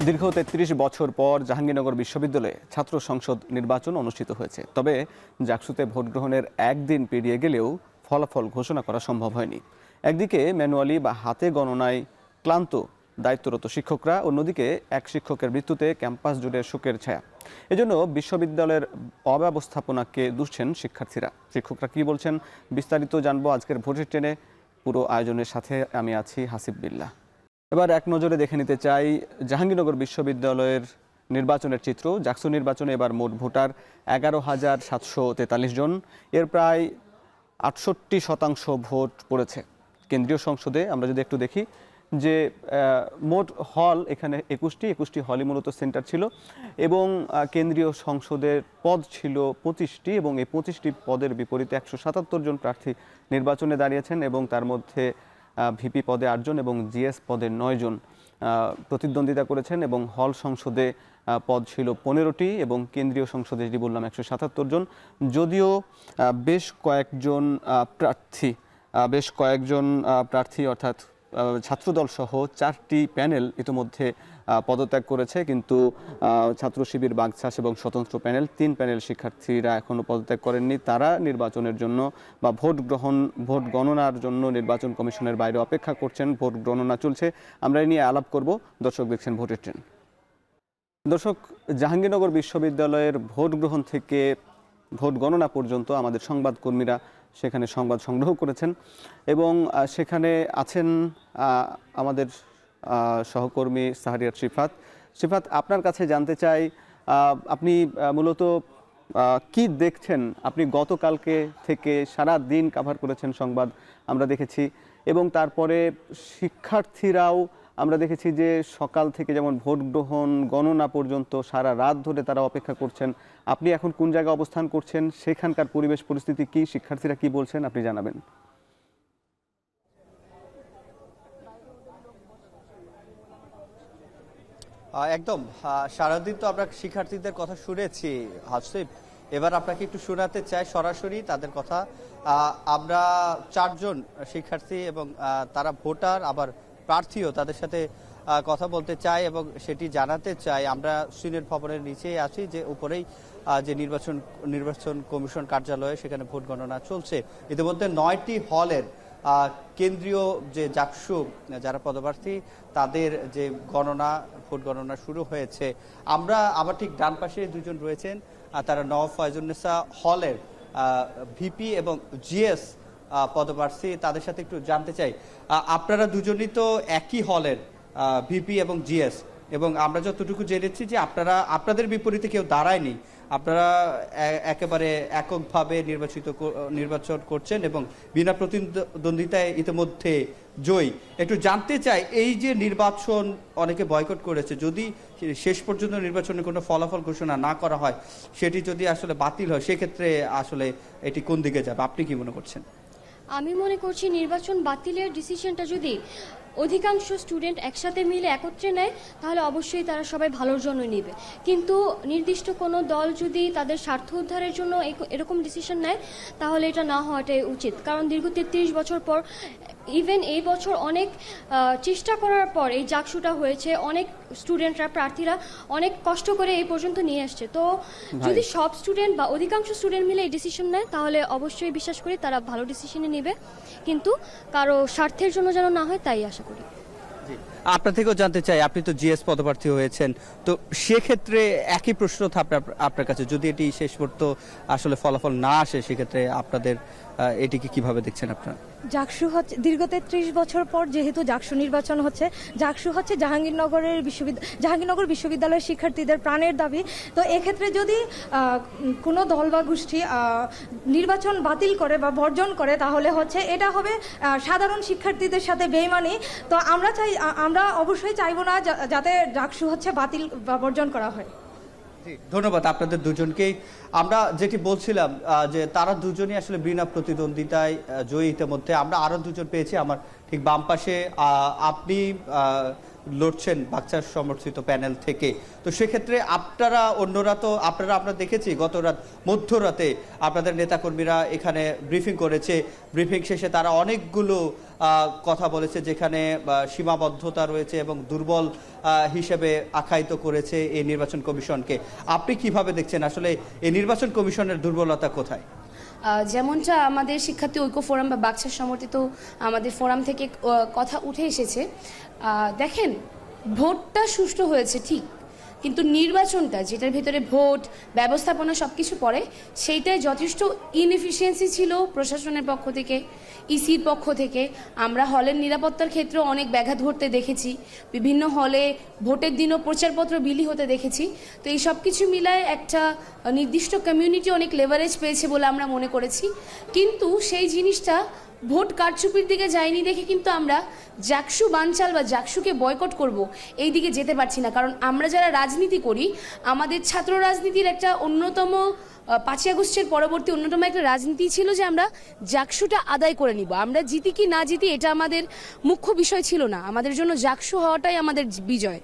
দীর্ঘ ৩৩ বছর পর জাহাঙ্গীরনগর বিশ্ববিদ্যালয়ে ছাত্র সংসদ নির্বাচন অনুষ্ঠিত হয়েছে। তবে জাকসুতে ভোট গ্রহণের একদিন পেরিয়ে গেলেও ফলাফল ঘোষণা করা সম্ভব হয়নি। একদিকে ম্যানুয়ালি বা হাতে গণনায় ক্লান্ত দায়িত্বরত শিক্ষকরা, অন্যদিকে এক শিক্ষকের মৃত্যুতে ক্যাম্পাস জুড়ে শোকের ছায়া। এজন্য বিশ্ববিদ্যালয়ের অব্যবস্থাপনাকে দুষছেন শিক্ষার্থীরা। শিক্ষকরা কি বলছেন বিস্তারিত জানবো আজকের ভোটের ট্রেনে। পুরো আয়োজনের সাথে আমি আছি হাসিব বিল্লাহ। এবার এক নজরে দেখে নিতে চাই জাহাঙ্গীরনগর বিশ্ববিদ্যালয়ের নির্বাচনের চিত্র। জাকসু নির্বাচনে এবার মোট ভোটার 11,743 জন। এর প্রায় 68% ভোট পড়েছে কেন্দ্রীয় সংসদে। আমরা যদি একটু দেখি যে মোট হল এখানে 21টি হলই মূলত সেন্টার ছিল এবং কেন্দ্রীয় সংসদের পদ ছিল 25টি এবং এই 25টি পদের বিপরীতে 177 জন প্রার্থী নির্বাচনে দাঁড়িয়েছেন এবং তার মধ্যে ভিপি পদে 8 জন এবং জিএস পদে 9 জন প্রতিদ্বন্দ্বিতা করেছেন এবং হল সংসদে পদ ছিল 15টি এবং কেন্দ্রীয় সংসদে যেটি বললাম 177 জন। যদিও বেশ কয়েকজন প্রার্থী অর্থাৎ ছাত্রদল সহ 4টি প্যানেল ইতিমধ্যে পদত্যাগ করেছে, কিন্তু ছাত্র শিবির, বাগচাষ এবং স্বতন্ত্র প্যানেল 3 প্যানেল শিক্ষার্থীরা এখনও পদত্যাগ করেননি। তারা নির্বাচনের জন্য বা ভোট গণনার জন্য নির্বাচন কমিশনের বাইরে অপেক্ষা করছেন। ভোট গণনা চলছে, আমরা এই নিয়ে আলাপ করব। দর্শক দেখছেন ভোটের ট্রেন। দর্শক, জাহাঙ্গীরনগর বিশ্ববিদ্যালয়ের ভোট গ্রহণ থেকে ভোট গণনা পর্যন্ত আমাদের সংবাদকর্মীরা সেখানে সংবাদ সংগ্রহ করেছেন এবং সেখানে আছেন আমাদের সহকর্মী সাহারিয়ার শিফাত। আপনার কাছে জানতে চাই, আপনি মূলত কি দেখছেন? আপনি গতকালকে থেকে সারা দিন কাভার করেছেন সংবাদ, আমরা দেখেছি, এবং তারপরে শিক্ষার্থীরাও আমরা দেখেছি যে সকাল থেকে যেমন ভোট গ্রহণ গণনা পর্যন্ত সারা রাত ধরে তারা অপেক্ষা করছেন। আপনি এখন কোন জায়গায় অবস্থান করছেন, সেখানকার পরিবেশ পরিস্থিতি কি, শিক্ষার্থীরা কি বলছেন, আপনি জানাবেন। একদম, সারাদিন তো আমরা শিক্ষার্থীদের কথা শুনেছি হাসিব। এবার আপনাকে একটু শোনাতে চাই সরাসরি তাদের কথা। আমরা 4 জন শিক্ষার্থী এবং তারা ভোটার আবার প্রার্থীও, তাদের সাথে কথা বলতে চাই এবং সেটি জানাতে চাই। আমরা সিনেট ভবনের নিচেই আছি, যে উপরেই যে নির্বাচন কমিশন কার্যালয়ে, সেখানে ভোট গণনা চলছে। ইতিমধ্যে 9টি হলের কেন্দ্রীয় যে জাকসু যারা পদপ্রার্থী তাদের যে ভোট গণনা শুরু হয়েছে। আমরা আবার ঠিক ডান পাশে 2 জন রয়েছেন, তারা নওয়াব ফয়জুন্নেসা হলের ভিপি এবং জিএস পদপ্রার্থী। তাদের সাথে একটু জানতে চাই, আপনারা দুজনই তো একই হলের ভিপি এবং জিএস, এবং আমরা যতটুকু জেনেছি যে আপনাদের বিপরীতে কেউ দাঁড়ায়নি, আপনারা একেবারে এককভাবে নির্বাচন করছেন এবং বিনা প্রতিদ্বন্দ্বিতায় ইতিমধ্যে জয়ী। একটু জানতে চাই, এই যে নির্বাচন অনেকে বয়কট করেছে, যদি শেষ পর্যন্ত নির্বাচনে কোনো ফলাফল ঘোষণা না করা হয়, সেটি যদি আসলে বাতিল হয়, সেক্ষেত্রে আসলে এটি কোন দিকে যাবে, আপনি কি মনে করছেন? আমি মনে করছি নির্বাচন বাতিলের ডিসিশনটা যদি অধিকাংশ স্টুডেন্ট একসাথে মিলে একত্রে নেয়, তাহলে অবশ্যই তারা সবাই ভালোর জন্য নেবে। কিন্তু নির্দিষ্ট কোনো দল যদি তাদের স্বার্থ উদ্ধারের জন্য এরকম ডিসিশন নেয়, তাহলে এটা না হওয়াটাই উচিত। কারণ দীর্ঘ 33 বছর পর, ইভেন এই বছর অনেক চেষ্টা করার পর এই জাকসুটা হয়েছে, অনেক স্টুডেন্টরা, প্রার্থীরা অনেক কষ্ট করে এই পর্যন্ত নিয়ে আসছে। তো যদি সব স্টুডেন্ট বা অধিকাংশ স্টুডেন্ট মিলে এই ডিসিশন নেয়, তাহলে অবশ্যই বিশ্বাস করি তারা ভালো ডিসিশনে নেবে, কিন্তু কারো স্বার্থের জন্য যেন না হয় তাই আশা করি। আপনার থেকেও জানতে চাই, আপনি তো জিএস পদপ্রার্থী হয়েছেন, তো সেক্ষেত্রে একই প্রশ্ন আপনার কাছে, যদি এটি শেষ পর্যন্ত আসলে ফলাফল না আসে, সেক্ষেত্রে আপনাদের এটিকে কিভাবে দেখছেন আপনারা? জাকসু হচ্ছে দীর্ঘ 33 বছর পর যেহেতু জাকসু নির্বাচন হচ্ছে, জাকসু হচ্ছে জাহাঙ্গীরনগর বিশ্ববিদ্যালয়ের শিক্ষার্থীদের প্রাণের দাবি। তো এক্ষেত্রে যদি কোনো দল বা গোষ্ঠী নির্বাচন বাতিল করে বা বর্জন করে, তাহলে হচ্ছে এটা হবে সাধারণ শিক্ষার্থীদের সাথে বেইমানি। তো আমরা অবশ্যই চাইবো না যাতে জাকসু হচ্ছে বাতিল বা বর্জন করা হয়। ধন্যবাদ আপনাদের দুজনকেই। আমরা যেটি বলছিলাম যে তারা দুজনই আসলে বিনা প্রতিদ্বন্দ্বিতায় জয়ী। ইতিমধ্যে আমরা আরো 2 জন পেয়েছি আমার ঠিক ঠিক বাম পাশে আপনি লড়ছেন বাকচার সমর্থিত প্যানেল থেকে। তো সেক্ষেত্রে আপনারা দেখেছি গত রাত মধ্যরাতে আপনাদের নেতাকর্মীরা এখানে ব্রিফিং করেছে। ব্রিফিং শেষে তারা অনেকগুলো কথা বলেছে যেখানে সীমাবদ্ধতা রয়েছে এবং দুর্বল হিসেবে আখ্যায়িত করেছে এই নির্বাচন কমিশনকে। আপনি কিভাবে দেখছেন আসলে এই নির্বাচন কমিশনের দুর্বলতা কোথায়? যেমনটা আমাদের শিক্ষার্থী ঐক্য ফোরাম বা বাকশাল সমর্থিত আমাদের ফোরাম থেকে কথা উঠে এসেছে, দেখেন ভোটটা সুষ্ঠু হয়েছে ঠিক, কিন্তু নির্বাচনটা যেটার ভেতরে ভোট ব্যবস্থাপনা সব কিছু পড়ে সেইটাই যথেষ্ট ইনএফিসিয়েন্সি ছিল প্রশাসনের পক্ষ থেকে, ইসির পক্ষ থেকে। আমরা হলের নিরাপত্তার ক্ষেত্রে অনেক ব্যাঘাত ঘটতে দেখেছি, বিভিন্ন হলে ভোটের দিনও প্রচারপত্র বিলি হতে দেখেছি। তো এই সব কিছু মিলায় একটা নির্দিষ্ট কমিউনিটি অনেক লেভারেজ পেয়েছে বলে আমরা মনে করেছি, কিন্তু সেই জিনিসটা ভোট কারচুপির দিকে যায়নি দেখে কিন্তু আমরা জাকসু বানচাল বা জাকসুকে বয়কট করব এই দিকে যেতে পারছি না। কারণ আমরা যারা রাজনীতি করি, আমাদের ছাত্র রাজনীতির একটা অন্যতম 5ই আগস্টের পরবর্তী অন্যতম একটা রাজনীতি ছিল যে আমরা জাকসুটা আদায় করে নিব। আমরা জিতি কি না জিতি এটা আমাদের মুখ্য বিষয় ছিল না, আমাদের জন্য জাকসু হওয়াটাই আমাদের বিজয়।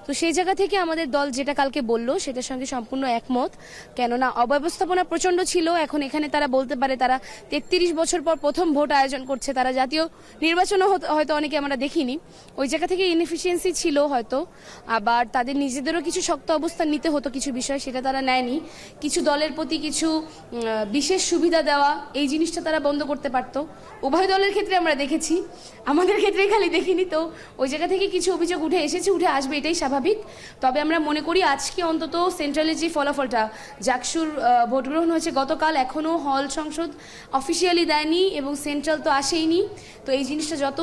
তো সেই জায়গা থেকে আমাদের দল যেটা কালকে বললো সেটার সঙ্গে সম্পূর্ণ একমত, কেননা অব্যবস্থাপনা প্রচণ্ড ছিল। এখন এখানে তারা বলতে পারে তারা 33 বছর পর প্রথম ভোট আয়োজন করছে, তারা জাতীয় নির্বাচনও হয়তো অনেকে আমরা দেখিনি, ওই জায়গা থেকে ইনএফিসিয়েন্সি ছিল হয়তো। আবার তাদের নিজেদেরও কিছু শক্ত অবস্থান নিতে হতো কিছু বিষয়, সেটা তারা নেয়নি। কিছু দলের প্রতি কিছু বিশেষ সুবিধা দেওয়া এই জিনিসটা তারা বন্ধ করতে পারতো। উভয় দলের ক্ষেত্রে আমরা দেখেছি, আমাদের ক্ষেত্রে খালি দেখিনি। তো ওই জায়গা থেকে কিছু অভিযোগ উঠে এসেছে, উঠে আসবে, এটাই স্বাভাবিক। তবে আমরা মনে করি আজকে অন্তত সেন্ট্রালের যে ফলাফলটা, জাকসুর ভোট গ্রহণ হয়েছে গতকাল, এখনও হল সংসদ অফিসিয়ালি দেয়নি এবং সেন্ট্রাল তো আসেইনি। তো এই জিনিসটা যত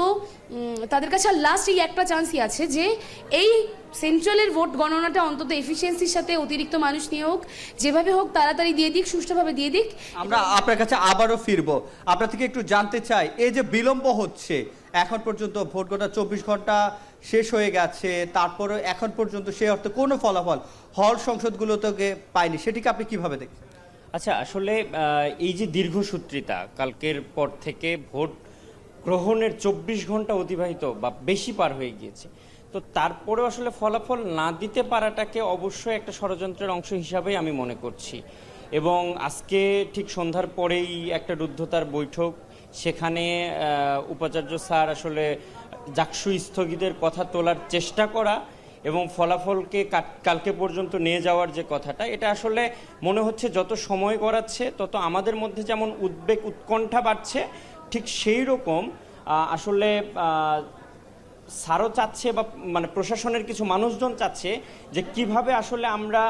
তাদের কাছে লাস্ট এই একটা চান্সই আছে যে এই সেন্ট্রালের ভোট গণনাটা অন্তত এফিসিয়েন্সির সাথে অতিরিক্ত মানুষ নিয়ে হোক, যেভাবে হোক তাড়াতাড়ি দিয়ে দিক, সুষ্ঠুভাবে দিয়ে দিক। আমরা আপনার কাছে আবারও ফিরবো, আপনার থেকে একটু জানতে চাই এই যে বিলম্ব হচ্ছে, এখন পর্যন্ত ভোট গণনা 24 ঘন্টা শেষ হয়ে গেছে, তারপরে এখন পর্যন্ত সেই অর্থে কোনো ফলাফল হল সংসদগুলো থেকে পায়নি, সেটিকে আপনি কিভাবে দেখছেন? আচ্ছা, আসলে এই যে দীর্ঘসূত্রিতা, কালকের পর থেকে ভোট গ্রহণের 24 ঘন্টা অতিবাহিত বা বেশি পার হয়ে গিয়েছে, তো তারপরেও আসলে ফলাফল না দিতে পারাটাকে অবশ্যই একটা ষড়যন্ত্রের অংশ হিসাবেই আমি মনে করছি। এবং আজকে ঠিক সন্ধ্যার পরেই একটা রুদ্ধতার বৈঠক, সেখানে উপাচার্য স্যার আসলে জাকসু স্থগিতের কথা তোলার চেষ্টা করা এবং ফলাফলকে কালকে পর্যন্ত নিয়ে যাওয়ার যে কথাটা, এটা আসলে মনে হচ্ছে যত সময় গড়াচ্ছে তত আমাদের মধ্যে যেমন উদ্বেগ উৎকণ্ঠা বাড়ছে, ঠিক সেই রকম আসলে স্যারও চাচ্ছে বা মানে প্রশাসনের কিছু মানুষজন চাচ্ছে যে কিভাবে আসলে আমরা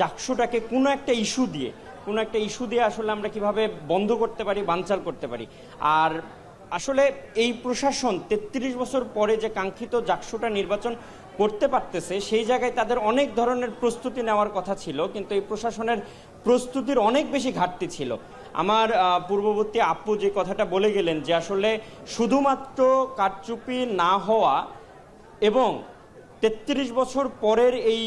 জাকসুটাকে কোনো একটা ইস্যু দিয়ে আসলে আমরা কিভাবে বন্ধ করতে পারি, বানচাল করতে পারি। আর আসলে এই প্রশাসন 33 বছর পরে যে কাঙ্ক্ষিত জাকসুটা নির্বাচন করতে পারতেছে, সেই জায়গায় তাদের অনেক ধরনের প্রস্তুতি নেওয়ার কথা ছিল, কিন্তু এই প্রশাসনের প্রস্তুতির অনেক বেশি ঘাটতি ছিল। আমার পূর্ববর্তী আপু যে কথাটা বলে গেলেন যে আসলে শুধুমাত্র কারচুপি না হওয়া এবং 33 বছর পরের এই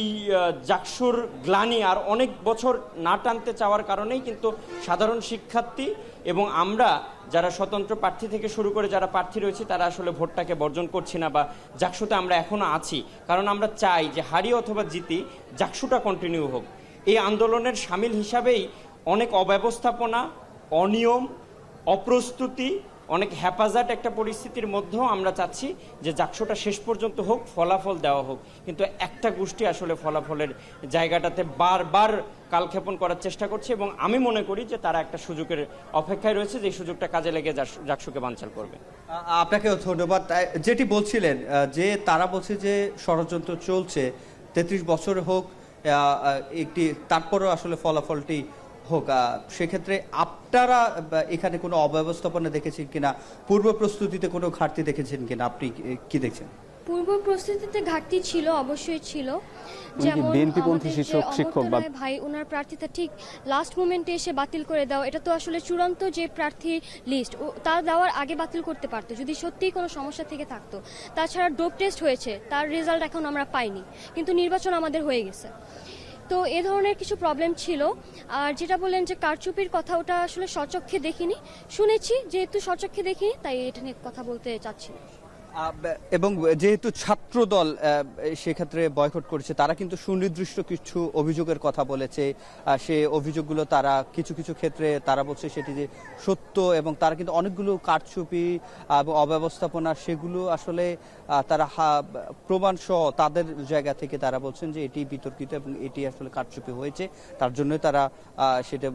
জাকসুর গ্লানি আর অনেক বছর না টানতে চাওয়ার কারণেই কিন্তু সাধারণ শিক্ষার্থী এবং আমরা যারা স্বতন্ত্র প্রার্থী থেকে শুরু করে যারা প্রার্থী রয়েছে তারা আসলে ভোটটাকে বর্জন করছি না বা জাকসুতে আমরা এখনও আছি, কারণ আমরা চাই যে হারি অথবা জিতি জাকসুটা কন্টিনিউ হোক। এই আন্দোলনের সামিল হিসাবেই অনেক অব্যবস্থাপনা, অনিয়ম, অপ্রস্তুতি, অনেক হেফাজত একটা পরিস্থিতির মধ্যেও আমরা চাচ্ছি যে জাকসুটা শেষ পর্যন্ত হোক, ফলাফল দেওয়া হোক। কিন্তু একটা গোষ্ঠী আসলে ফলাফলের জায়গাটাতে বারবার কালক্ষেপণ করার চেষ্টা করছে এবং আমি মনে করি যে তারা একটা সুযোগের অপেক্ষায় রয়েছে, যে সুযোগটা কাজে লেগে জাকসুকে বানচাল করবে। আপনাকেও ধন্যবাদ। যেটি বলছিলেন যে তারা বলছে যে ষড়যন্ত্র চলছে, 33 বছর হোক একটি, তারপরও আসলে ফলাফলটি হোক। সেক্ষেত্রে আপনারা এখানে কোনো অব্যবস্থাপনা দেখেছেন কিনা, পূর্ব প্রস্তুতিতে কোনো ঘাটতি দেখেছেন কিনা, আপনি কি দেখছেন? পূর্ব প্রস্তুতিতে ঘাটতি ছিল, অবশ্যই ছিল। যেমন বিএনপিপন্থী শিক্ষক বা ভাই ওনার প্রার্থীতা ঠিক লাস্ট মোমেন্টে এসে বাতিল করে দাও, এটা তো আসলে চূড়ান্ত যে প্রার্থী লিস্ট তা দেওয়ার আগে বাতিল করতে পারতো যদি সত্যিই কোনো সমস্যা থেকে থাকতো। তাছাড়া ডোপ টেস্ট হয়েছে, তার রেজাল্ট এখন আমরা পাইনি, কিন্তু নির্বাচন আমাদের হয়ে গেছে। তো এ ধরনের কিছু প্রবলেম ছিল। আর যেটা বললেন যে কারচুপির কথা, ওটা আসলে স্বচক্ষে দেখিনি, শুনেছি, যেহেতু স্বচক্ষে দেখিনি তাই এটা নিয়ে কথা বলতে চাচ্ছি না। এবং যেহেতু ছাত্রদল সেক্ষেত্রে বয়কট করেছে, তারা কিন্তু সুনির্দিষ্ট কিছু অভিযোগের কথা বলেছে। সে অভিযোগগুলো তারা কিছু কিছু ক্ষেত্রে তারা বলছে সেটি যে সত্য, এবং তারা কিন্তু অনেকগুলো কারচুপি এবং অব্যবস্থাপনা সেগুলো আসলে তারা প্রমাণ সহ তাদের জায়গা থেকে তারা বলছেন যে এটি বিতর্কিত এবং এটি আসলে কারচুপি হয়েছে, তার জন্যই তারা সেটা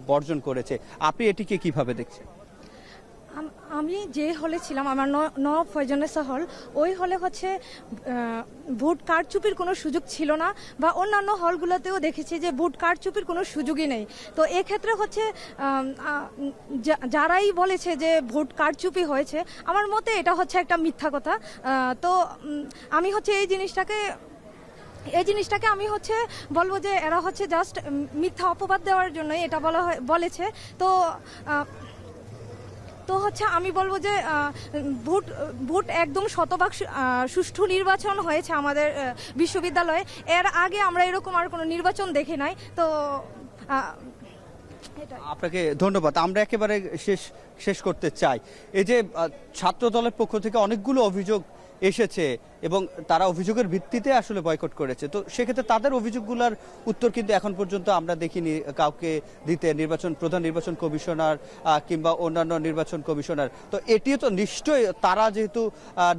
বর্জন করেছে। আপনি এটিকে কিভাবে দেখছেন? আমি যে হলে ছিলাম, আমার নবাব ফয়জুন্নেসা হল, ওই হলে হচ্ছে ভোট কারচুপির কোনো সুযোগ ছিল না, বা অন্যান্য হলগুলোতেও দেখেছি যে ভোট কারচুপির কোনো সুযোগই নেই। তো এক্ষেত্রে হচ্ছে যারাই বলেছে যে ভোট কারচুপি হয়েছে, আমার মতে এটা হচ্ছে একটা মিথ্যা কথা। তো আমি হচ্ছে এই জিনিসটাকে আমি হচ্ছে বলবো যে এরা হচ্ছে জাস্ট মিথ্যা অপবাদ দেওয়ার জন্য এটা বলেছে। তো হচ্ছে আমি বলবো যে ভোট একদম শতভাগ সুষ্ঠু নির্বাচন হয়েছে আমাদের বিশ্ববিদ্যালয়ে। এর আগে আমরা এরকম আর কোনো নির্বাচন দেখি নাই। তো আপনাকে ধন্যবাদ। আমরা একেবারে শেষ করতে চাই। এই যে ছাত্র দলের পক্ষ থেকে অনেকগুলো অভিযোগ এসেছে এবং তারা অভিযোগের ভিত্তিতে আসলে বয়কট করেছে, তো সেক্ষেত্রে তাদের অভিযোগগুলোর উত্তর কিন্তু এখন পর্যন্ত আমরা দেখিনি কাউকে দিতে, প্রধান নির্বাচন কমিশনার কিংবা অন্যান্য নির্বাচন কমিশনার। তো এটিও তো নিশ্চয়ই তারা যেহেতু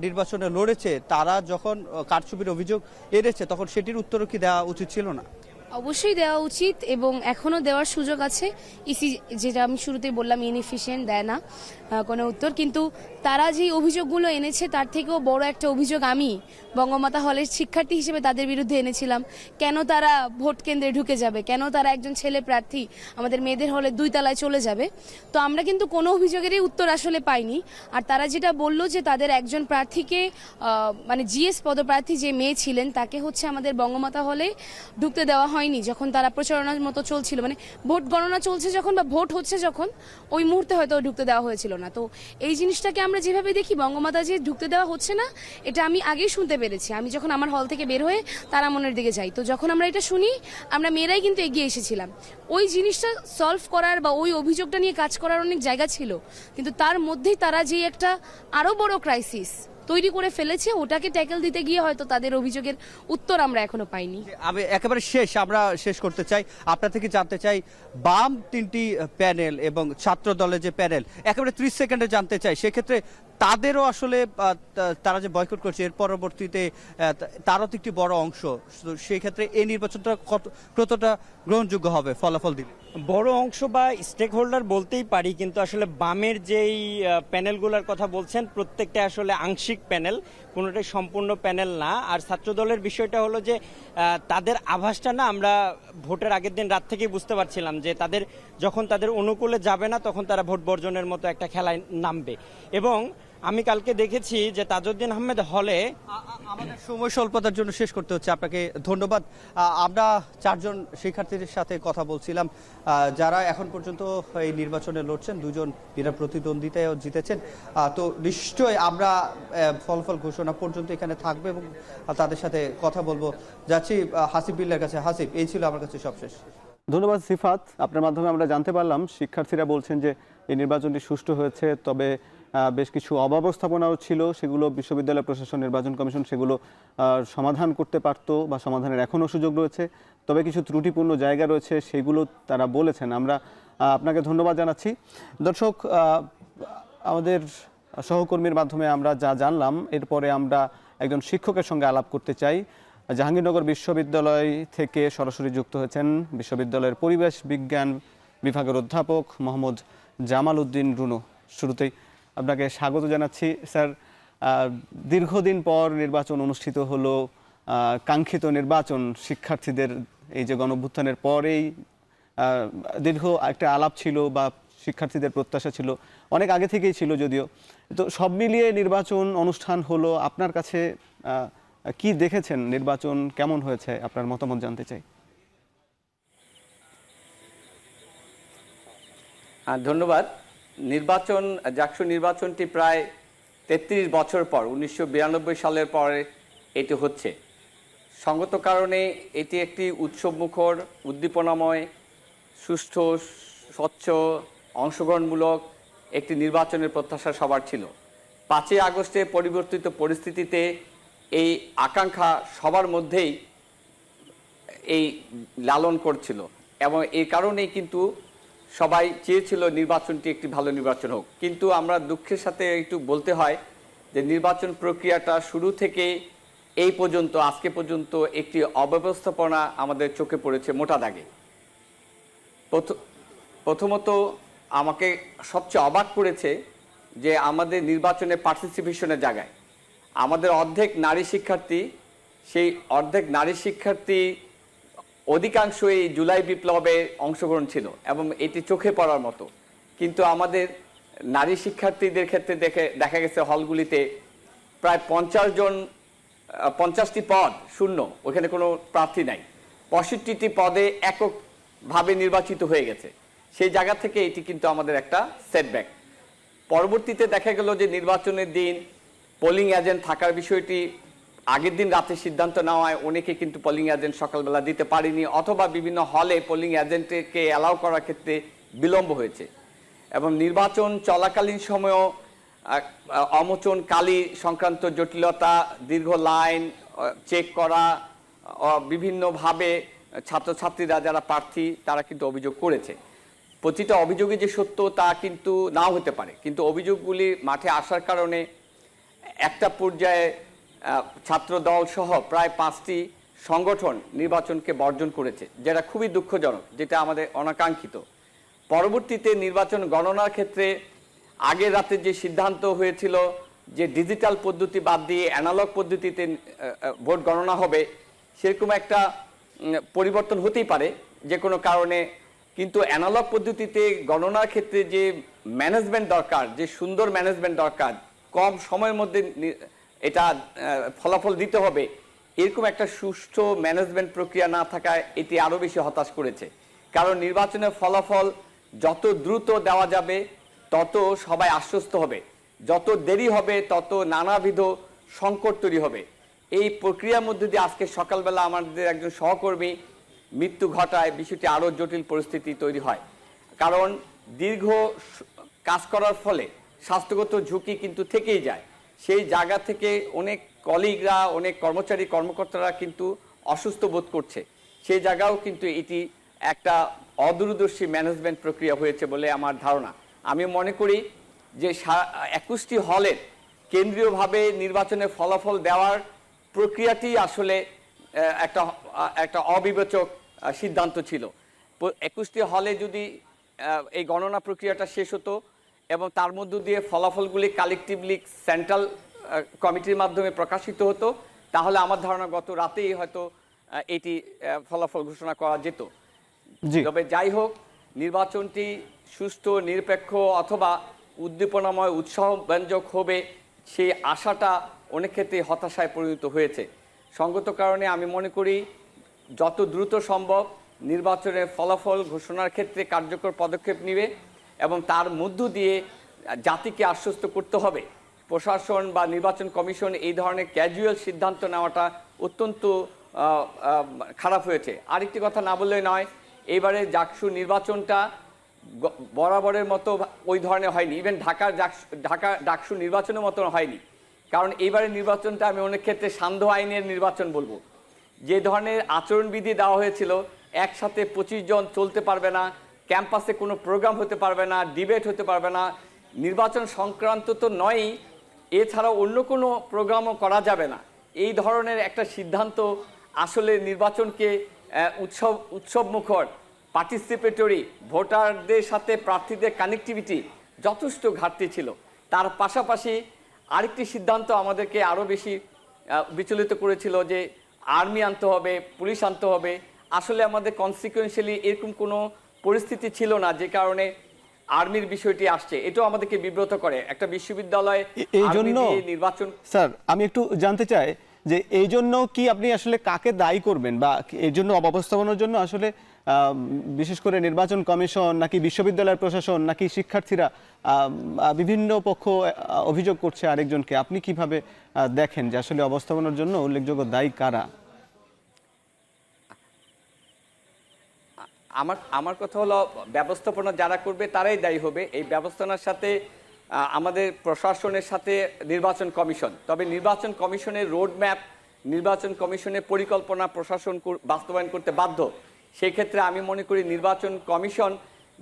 নির্বাচনে লড়েছে, তারা যখন কারচুপির অভিযোগ এনেছে তখন সেটির উত্তরও কি দেওয়া উচিত ছিল না? অবশ্যই দেওয়া উচিত, এবং এখনো দেওয়ার সুযোগ আছে। ইসি, যেটা আমি শুরুতেই বললাম, ইনএফিশিয়েন্ট, দেয় না কোনো উত্তর। কিন্তু তারা যে অভিযোগগুলো এনেছে তার থেকেও বড় একটা অভিযোগ আমি বঙ্গমাতা হলের শিক্ষার্থী হিসেবে তাদের বিরুদ্ধে এনেছিলাম। কেন তারা ভোট কেন্দ্রে ঢুকে যাবে, কেন তারা একজন ছেলে প্রার্থী আমাদের মেয়েদের হলে 2 তলায় চলে যাবে। তো আমরা কিন্তু কোনো অভিযোগেরই উত্তর আসলে পাইনি। আর তারা যেটা বলল যে তাদের একজন প্রার্থীকে, মানে জিএস পদপ্রার্থী যে মেয়ে ছিলেন, তাকে হচ্ছে আমাদের বঙ্গমাতা হলে ঢুকতে দেওয়া হয়নি যখন তারা প্রচারণার মতো চলছিল, মানে ভোট গণনা চলছে যখন বা ভোট হচ্ছে যখন, ওই মুহূর্তে হয়তো ঢুকতে দেওয়া হয়েছিল না। তো এই জিনিসটাকে আমরা যেভাবে দেখি, বঙ্গমাতা যে ঢুকতে দেওয়া হচ্ছে না, এটা আমি আগেই শুনতে পেরেছি। আমি যখন আমার হল থেকে বের হয়ে তারামনের দিকে যাই, তো যখন আমরা এটা শুনি, আমরা মেয়েরাই কিন্তু এগিয়ে এসেছিলাম। ওই জিনিসটা সলভ করার বা ওই অভিযোগটা নিয়ে কাজ করার অনেক জায়গা ছিল, কিন্তু তার মধ্যেই তারা যে একটা আরো বড় ক্রাইসিস তৈরি করে ফেলেছে, ওটাকে ট্যাকেল দিতে গিয়ে হয়তো তাদের অভিযোগের উত্তর আমরা এখনো পাইনি। আমি একেবারে আমরা শেষ করতে চাই, আপনার থেকে জানতে চাই বাম 3টি প্যানেল এবং ছাত্র দলের যে প্যানেল, একেবারে 30 সেকেন্ডে জানতে চাই সেক্ষেত্রে তাদেরও আসলে তারা যে বয়কট করছে এর পরবর্তীতে তারও তো একটি বড় অংশ, সেই ক্ষেত্রে এই নির্বাচনটা কতটা গ্রহণযোগ্য হবে ফলাফল দিলে? বড় অংশ বা স্টেক হোল্ডার বলতেই পারি, কিন্তু আসলে বামের যেই প্যানেলগুলোর কথা বলছেন প্রত্যেকটা আসলে আংশিক প্যানেল, কোনোটাই সম্পূর্ণ প্যানেল না। আর ছাত্রদলের বিষয়টা হলো যে তাদের আভাসটা না আমরা ভোটের আগের দিন রাত থেকেই বুঝতে পারছিলাম যে যখন তাদের অনুকূলে যাবে না তখন তারা ভোট বর্জনের মতো একটা খেলায় নামবে। এবং আমি কালকে দেখেছি যে তাজউদ্দিন আহমেদ হলে, আমাদের সময় স্বল্পতার জন্য শেষ করতে হচ্ছে, আপনাকে ধন্যবাদ। আমরা 4 জন শিক্ষার্থীদের সাথে কথা বলছিলাম যারা এখন পর্যন্ত এই নির্বাচনে লড়ছেন, 2 জন বিনা প্রতিদ্বন্দ্বিতায় জিতেছেন। তো নিশ্চয়ই আমরা ফলাফল ঘোষণা পর্যন্ত এখানে থাকবে এবং তাদের সাথে কথা বলবো। যাচ্ছি হাসিব বিল্লার কাছে। হাসিব, এই ছিল আমার কাছে সবশেষ। ধন্যবাদ সিফাত। আপনার মাধ্যমে আমরা জানতে পারলাম শিক্ষার্থীরা বলছেন যে এই নির্বাচনটি সুষ্ঠু হয়েছে, তবে বেশ কিছু অব্যবস্থাপনাও ছিল, সেগুলো বিশ্ববিদ্যালয় প্রশাসন, নির্বাচন কমিশন সেগুলো সমাধান করতে পারত বা সমাধানের এখনও সুযোগ রয়েছে, তবে কিছু ত্রুটিপূর্ণ জায়গা রয়েছে সেগুলো তারা বলেছেন। আমরা আপনাকে ধন্যবাদ জানাচ্ছি। দর্শক, আমাদের সহকর্মীর মাধ্যমে আমরা যা জানলাম, এরপরে আমরা একজন শিক্ষকের সঙ্গে আলাপ করতে চাই। জাহাঙ্গীরনগর বিশ্ববিদ্যালয় থেকে সরাসরি যুক্ত হয়েছেন বিশ্ববিদ্যালয়ের পরিবেশ বিজ্ঞান বিভাগের অধ্যাপক মোহাম্মদ জামাল উদ্দিন রুনু। শুরুতেই আপনাকে স্বাগত জানাচ্ছি স্যার। দীর্ঘদিন পর নির্বাচন অনুষ্ঠিত হলো, কাঙ্ক্ষিত নির্বাচন, শিক্ষার্থীদের এই যে গণঅভ্যুত্থানের পরেই দীর্ঘ একটা আলাপ ছিল বা শিক্ষার্থীদের প্রত্যাশা ছিল, অনেক আগে থেকেই ছিল যদিও। তো সব মিলিয়ে নির্বাচন অনুষ্ঠান হলো, আপনার কাছে কি দেখেছেন, নির্বাচন কেমন হয়েছে, আপনার মতামত জানতে চাই। ধন্যবাদ। জাকসু নির্বাচনটি প্রায় 33 বছর পর, 1992 সালের পরে এটি হচ্ছে। সঙ্গত কারণে এটি একটি উৎসবমুখর, উদ্দীপনাময়, সুষ্ঠু, স্বচ্ছ, অংশগ্রহণমূলক একটি নির্বাচনের প্রত্যাশা সবার ছিল। 5ই আগস্টে পরিবর্তিত পরিস্থিতিতে এই আকাঙ্ক্ষা সবার মধ্যেই এই লালন করছিল এবং এই কারণেই কিন্তু সবাই চেয়েছিল নির্বাচনটি একটি ভালো নির্বাচন হোক। কিন্তু আমরা দুঃখের সাথে একটু বলতে হয় যে নির্বাচন প্রক্রিয়াটা শুরু থেকে এই পর্যন্ত, আজকে পর্যন্ত একটি অব্যবস্থাপনা আমাদের চোখে পড়েছে মোটা দাগে। প্রথমত আমাকে সবচেয়ে অবাক করেছে যে আমাদের নির্বাচনে পার্টিসিপেশনের জায়গায় আমাদের অর্ধেক নারী শিক্ষার্থী, সেই অর্ধেক নারী শিক্ষার্থী অধিকাংশ এই জুলাই বিপ্লবে অংশগ্রহণ ছিল এবং এটি চোখে পড়ার মতো। কিন্তু আমাদের নারী শিক্ষার্থীদের ক্ষেত্রে দেখা গেছে হলগুলিতে প্রায় 50টি পদ শূন্য, ওখানে কোনো প্রার্থী নাই। 65টি পদে এককভাবে নির্বাচিত হয়ে গেছে। সেই জায়গা থেকে এটি কিন্তু আমাদের একটা সেটব্যাক। পরবর্তীতে দেখা গেল যে নির্বাচনের দিন পোলিং এজেন্ট থাকার বিষয়টি আগের দিন রাতে সিদ্ধান্ত নেওয়ায় অনেকে কিন্তু পোলিং এজেন্ট সকালবেলা দিতে পারেনি, অথবা বিভিন্ন হলে পোলিং এজেন্টকে অ্যালাউ করার ক্ষেত্রে বিলম্ব হয়েছে। এবং নির্বাচন চলাকালীন সময়ও অমোচন কালি সংক্রান্ত জটিলতা, দীর্ঘ লাইন চেক করা, বিভিন্নভাবে ছাত্রছাত্রীরা যারা প্রার্থী তারা কিন্তু অভিযোগ করেছে। প্রতিটা অভিযোগে যে সত্য তা কিন্তু নাও হতে পারে, কিন্তু অভিযোগগুলি মাঠে আসার কারণে একটা পর্যায়ে ছাত্র দল সহ প্রায় 5টি সংগঠন নির্বাচনকে বর্জন করেছে, যেটা খুবই দুঃখজনক, যেটা আমাদের অনাকাঙ্ক্ষিত। পরবর্তীতে নির্বাচন গণনার ক্ষেত্রে আগের রাতে যে সিদ্ধান্ত হয়েছিল যে ডিজিটাল পদ্ধতি বাদ দিয়ে অ্যানালগ পদ্ধতিতে ভোট গণনা হবে, সেরকম একটা পরিবর্তন হতেই পারে যে কোনো কারণে। কিন্তু অ্যানালগ পদ্ধতিতে গণনার ক্ষেত্রে যে ম্যানেজমেন্ট দরকার, যে সুন্দর ম্যানেজমেন্ট দরকার, কম সময়ের মধ্যে এটা ফলাফল দিতে হবে, এরকম একটা সুষ্ঠু ম্যানেজমেন্ট প্রক্রিয়া না থাকায় এটি আরও বেশি হতাশ করেছে। কারণ নির্বাচনের ফলাফল যত দ্রুত দেওয়া যাবে তত সবাই আশ্বস্ত হবে, যত দেরি হবে তত নানাবিধ সংকট তৈরি হবে। এই প্রক্রিয়ার মধ্যে দিয়ে আজকে সকালবেলা আমাদের একজন সহকর্মী মৃত্যু ঘটায়, বিষয়টি আরও জটিল পরিস্থিতি তৈরি হয়। কারণ দীর্ঘ কাজ করার ফলে স্বাস্থ্যগত ঝুঁকি কিন্তু থেকেই যায়। সেই জায়গা থেকে অনেক কলিগরা, অনেক কর্মচারী কর্মকর্তারা কিন্তু অসুস্থ বোধ করছে। সেই জায়গাও কিন্তু এটি একটা অদূরদর্শী ম্যানেজমেন্ট প্রক্রিয়া হয়েছে বলে আমার ধারণা। আমি মনে করি যে 21টি হলের কেন্দ্রীয়ভাবে নির্বাচনের ফলাফল দেওয়ার প্রক্রিয়াটি আসলে একটা অবিবেচক সিদ্ধান্ত ছিল। 21টি হলে যদি এই গণনা প্রক্রিয়াটা শেষ হতো এবং তার মধ্য দিয়ে ফলাফলগুলি কালেকটিভলি সেন্ট্রাল কমিটির মাধ্যমে প্রকাশিত হতো, তাহলে আমার ধারণা গত রাতেই হয়তো এটি ফলাফল ঘোষণা করা যেত। তবে যাই হোক, নির্বাচনটি সুষ্ঠু, নিরপেক্ষ অথবা উদ্দীপনাময়, উৎসাহব্যঞ্জক হবে, সেই আশাটা অনেক ক্ষেত্রে হতাশায় পরিণত হয়েছে। সঙ্গত কারণে আমি মনে করি যত দ্রুত সম্ভব নির্বাচনের ফলাফল ঘোষণার ক্ষেত্রে কার্যকর পদক্ষেপ নেবে এবং তার মধ্য দিয়ে জাতিকে আশ্বস্ত করতে হবে। প্রশাসন বা নির্বাচন কমিশন এই ধরনের ক্যাজুয়াল সিদ্ধান্ত নেওয়াটা অত্যন্ত খারাপ হয়েছে। আরেকটি কথা না বললেই নয়, এবারে জাকসু নির্বাচনটা বরাবরের মতো ওই ধরনের হয়নি, ইভেন ঢাকা ডাকসু নির্বাচনের মতো হয়নি। কারণ এইবারের নির্বাচনটা আমি অনেক ক্ষেত্রে সান্ধ্য আইনের নির্বাচন বলবো। যে ধরনের আচরণবিধি দেওয়া হয়েছিল, একসাথে 25 জন চলতে পারবে না, ক্যাম্পাসে কোনো প্রোগ্রাম হতে পারবে না, ডিবেট হতে পারবে না, নির্বাচন সংক্রান্ত তো নয়ই, এছাড়াও অন্য কোনো প্রোগ্রামও করা যাবে না, এই ধরনের একটা সিদ্ধান্ত আসলে নির্বাচনকে উৎসবমুখর, পার্টিসিপেটরি, ভোটারদের সাথে প্রার্থীদের কানেক্টিভিটি যথেষ্ট ঘাটতি ছিল। তার পাশাপাশি আরেকটি সিদ্ধান্ত আমাদেরকে আরও বেশি বিচলিত করেছিল যে আর্মি আনতে হবে, পুলিশ আনতে হবে। আসলে আমাদের কনসিকুয়েন্সিয়ালি এরকম কোনো পরিস্থিতি ছিল না, যে কারণে আর্মির বিষয়টি আসছে। এটাও আমাদেরকে বিব্রত করে। একটা বিশ্ববিদ্যালয়ে এই জন্য নির্বাচন, স্যার আমি একটু জানতে চাই যে এই জন্য কি আপনি আসলে কাকে দায়ী করবেন, বা এর জন্য অব্যবস্থাপনার জন্য আসলে বিশেষ করে নির্বাচন কমিশন, নাকি বিশ্ববিদ্যালয়ের প্রশাসন, নাকি শিক্ষার্থীরা, বিভিন্ন পক্ষ অভিযোগ করছে আরেকজনকে? আপনি কিভাবে দেখেন যে আসলে অবস্থাপনার জন্য উল্লেখযোগ্য দায়ী কারা? আমার আমার কথা হলো ব্যবস্থাপনা যারা করবে তারাই দায়ী হবে। এই ব্যবস্থাপনার সাথে আমাদের প্রশাসনের সাথে নির্বাচন কমিশন, তবে নির্বাচন কমিশনের রোড ম্যাপ, নির্বাচন কমিশনের পরিকল্পনা প্রশাসন বাস্তবায়ন করতে বাধ্য। সেই ক্ষেত্রে আমি মনে করি নির্বাচন কমিশন